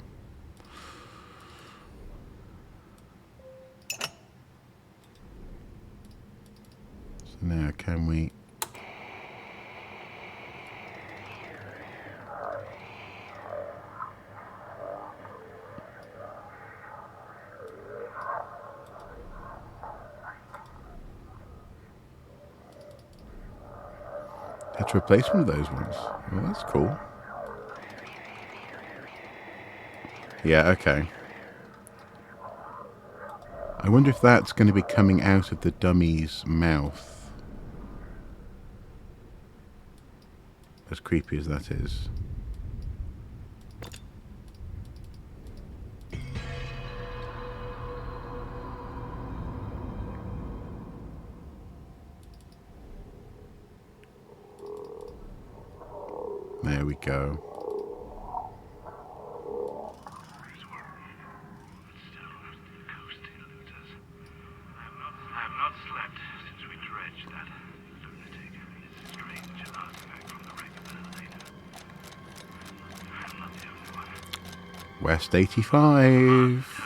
So now can we... Had to replace one of those ones. Well, that's cool. Yeah, okay. I wonder if that's going to be coming out of the dummy's mouth. As creepy as that is. There we go. West 85.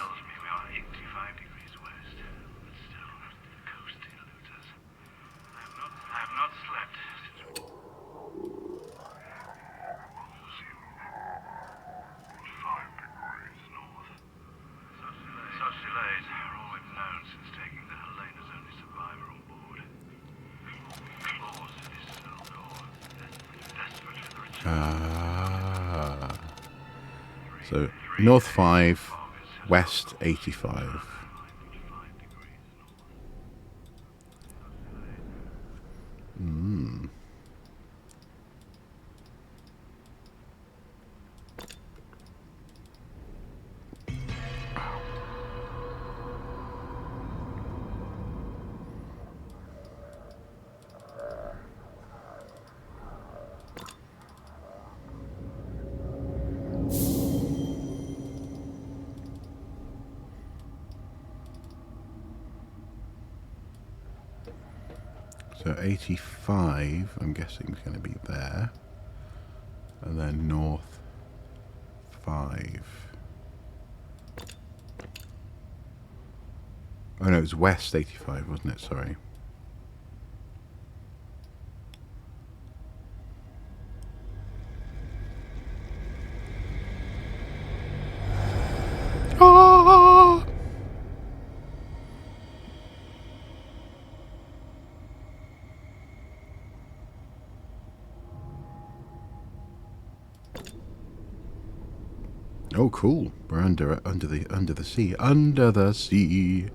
So north 5, west 85. So 85, I'm guessing, is going to be there. And then north 5. Oh no, it was west 85, wasn't it? Sorry. Ah! Oh, cool! We're under the sea. Under the sea.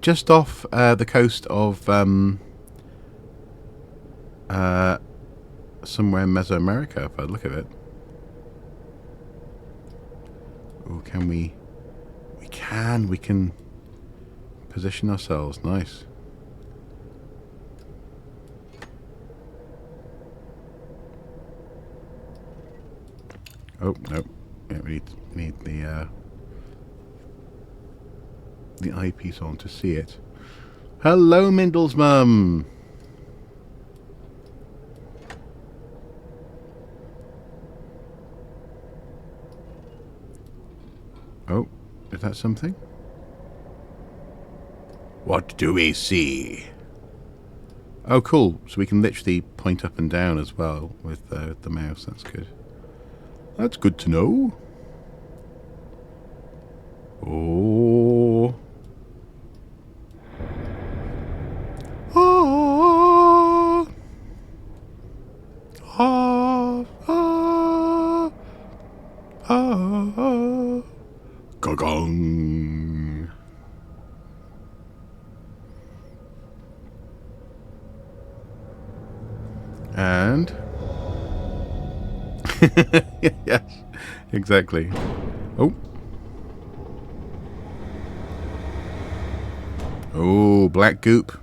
Just off the coast of somewhere in Mesoamerica, if I look at it. Oh, can we? We can position ourselves. Nice. Oh no! Yeah, we need the eyepiece on to see it. Hello, Mindle's mum. Oh, is that something? What do we see? Oh, cool. So we can literally point up and down as well with the mouse. That's good. That's good to know. Oh. Ah. Ah. Ah. Ah. Gong. And Yes, exactly. Oh. Oh, black goop.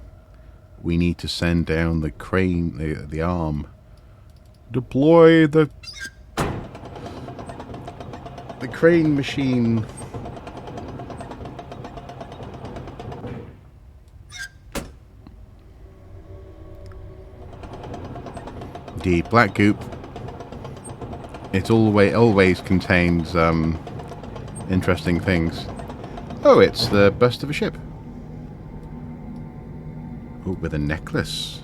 We need to send down the crane, the arm. Deploy the crane machine. Indeed, black goop. It always contains interesting things. Oh, it's the bust of a ship. Oh, with a necklace.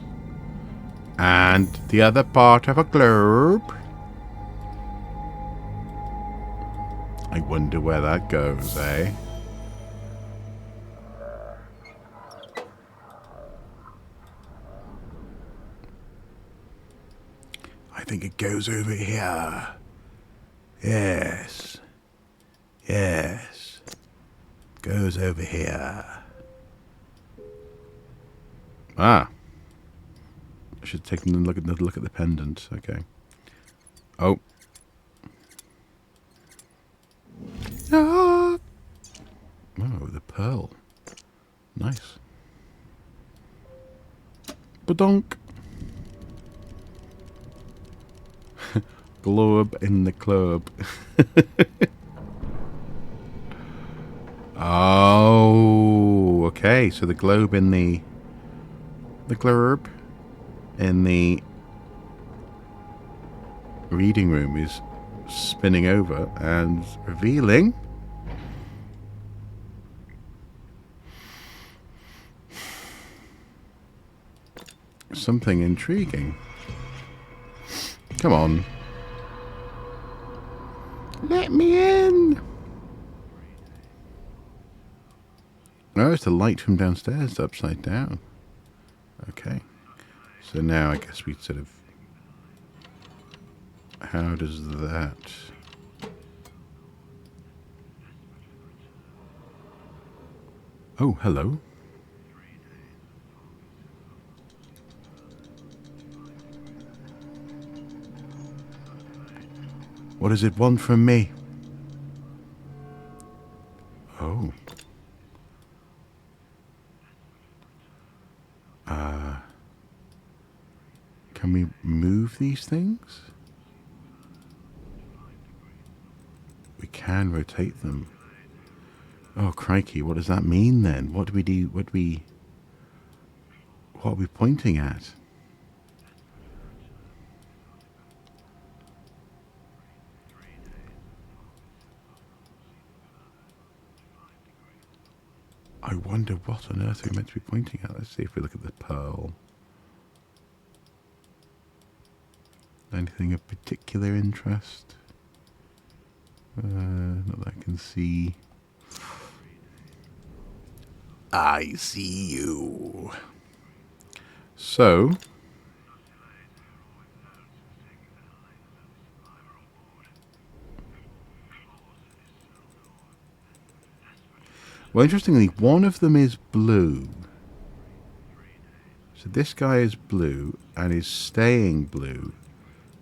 And the other part of a globe. I wonder where that goes, eh? I think it goes over here. Yes. Yes. Goes over here. Ah. I should take another look at the pendant. Okay. Oh. Ah. Oh, the pearl. Nice. Badonk. Globe in the club. Oh, okay. So the globe in the globe in the reading room is spinning over and revealing something intriguing. Come on. Let me in. Oh, it's the light from downstairs upside down. Okay. So now I guess we sort of... How does that... Oh, hello. What does it want from me? Oh. Can we move these things? We can rotate them. Oh, crikey, what does that mean then? What do we do? What are we pointing at? I wonder what on earth we're meant to be pointing at. Let's see if we look at the pearl. Anything of particular interest? Not that I can see. I see you. So, well, interestingly, one of them is blue. So this guy is blue and is staying blue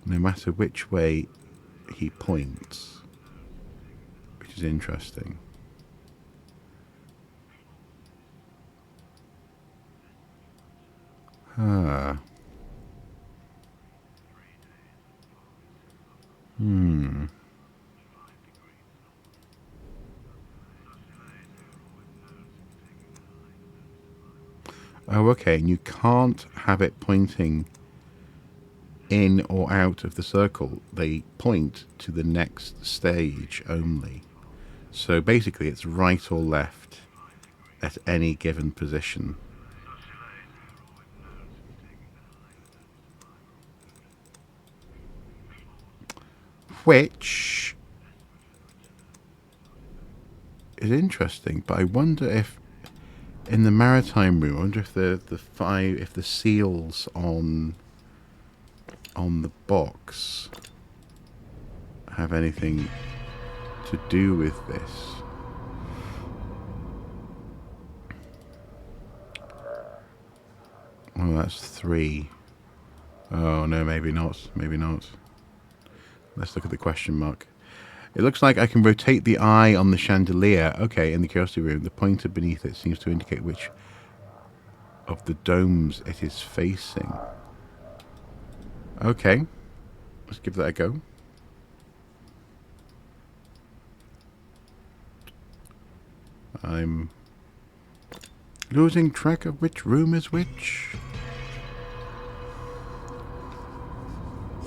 no matter which way he points, which is interesting. Ah. Oh, okay, and you can't have it pointing in or out of the circle. They point to the next stage only. So basically it's right or left at any given position. Which is interesting, but I wonder if in the maritime room, I wonder if the seals on the box have anything to do with this. Oh, that's 3. Oh no, maybe not. Maybe not. Let's look at the question mark. It looks like I can rotate the eye on the chandelier. Okay, in the curiosity room. The pointer beneath it seems to indicate which of the domes it is facing. Okay, let's give that a go. I'm losing track of which room is which.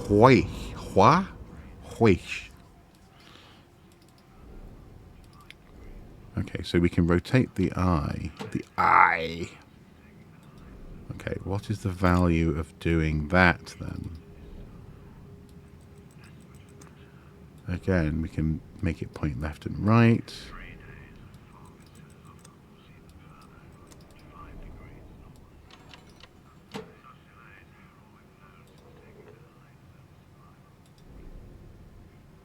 Hoi. Hua? Hoish. Okay, so we can rotate the eye. The eye. Okay, what is the value of doing that then? Again, we can make it point left and right.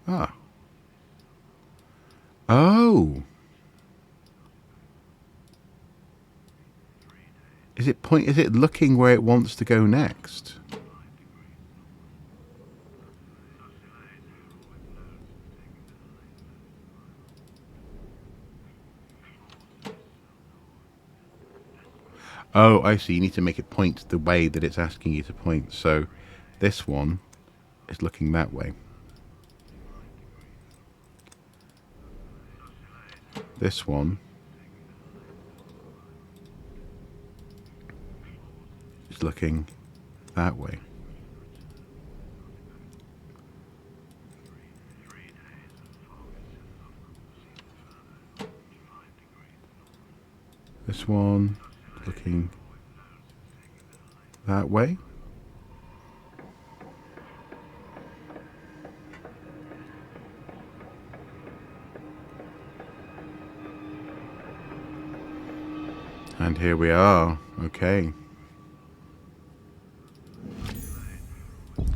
Ah. Oh. Is it looking where it wants to go next? Oh, I see. You need to make it point the way that it's asking you to point. So this one is looking that way. This one is looking that way. This one is looking that way. And here we are. Okay.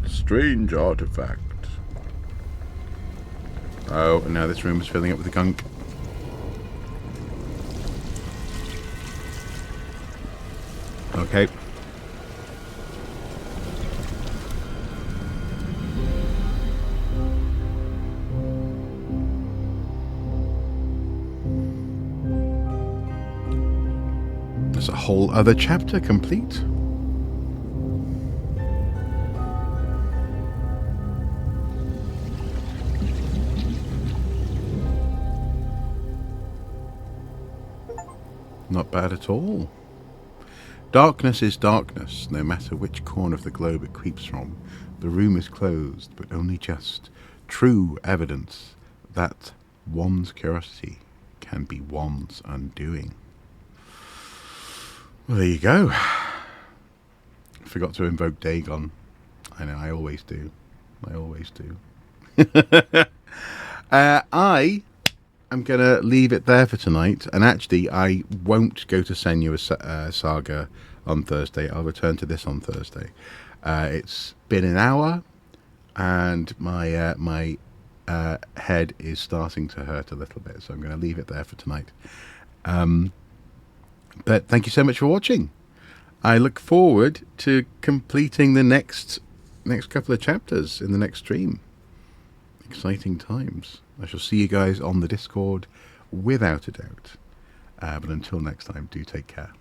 Strange artefact. Oh, and now this room is filling up with the gunk. Okay. There's a whole other chapter complete. Not bad at all. Darkness is darkness, no matter which corner of the globe it creeps from. The room is closed, but only just. True evidence that one's curiosity can be one's undoing. Well, there you go. Forgot to invoke Dagon. I know, I always do. I always do. I'm going to leave it there for tonight. And actually, I won't go to Senua's Saga on Thursday. I'll return to this on Thursday. It's been an hour, and my head is starting to hurt a little bit. So I'm going to leave it there for tonight. But thank you so much for watching. I look forward to completing the next couple of chapters in the next stream. Exciting times. I shall see you guys on the Discord without a doubt. But until next time, do take care.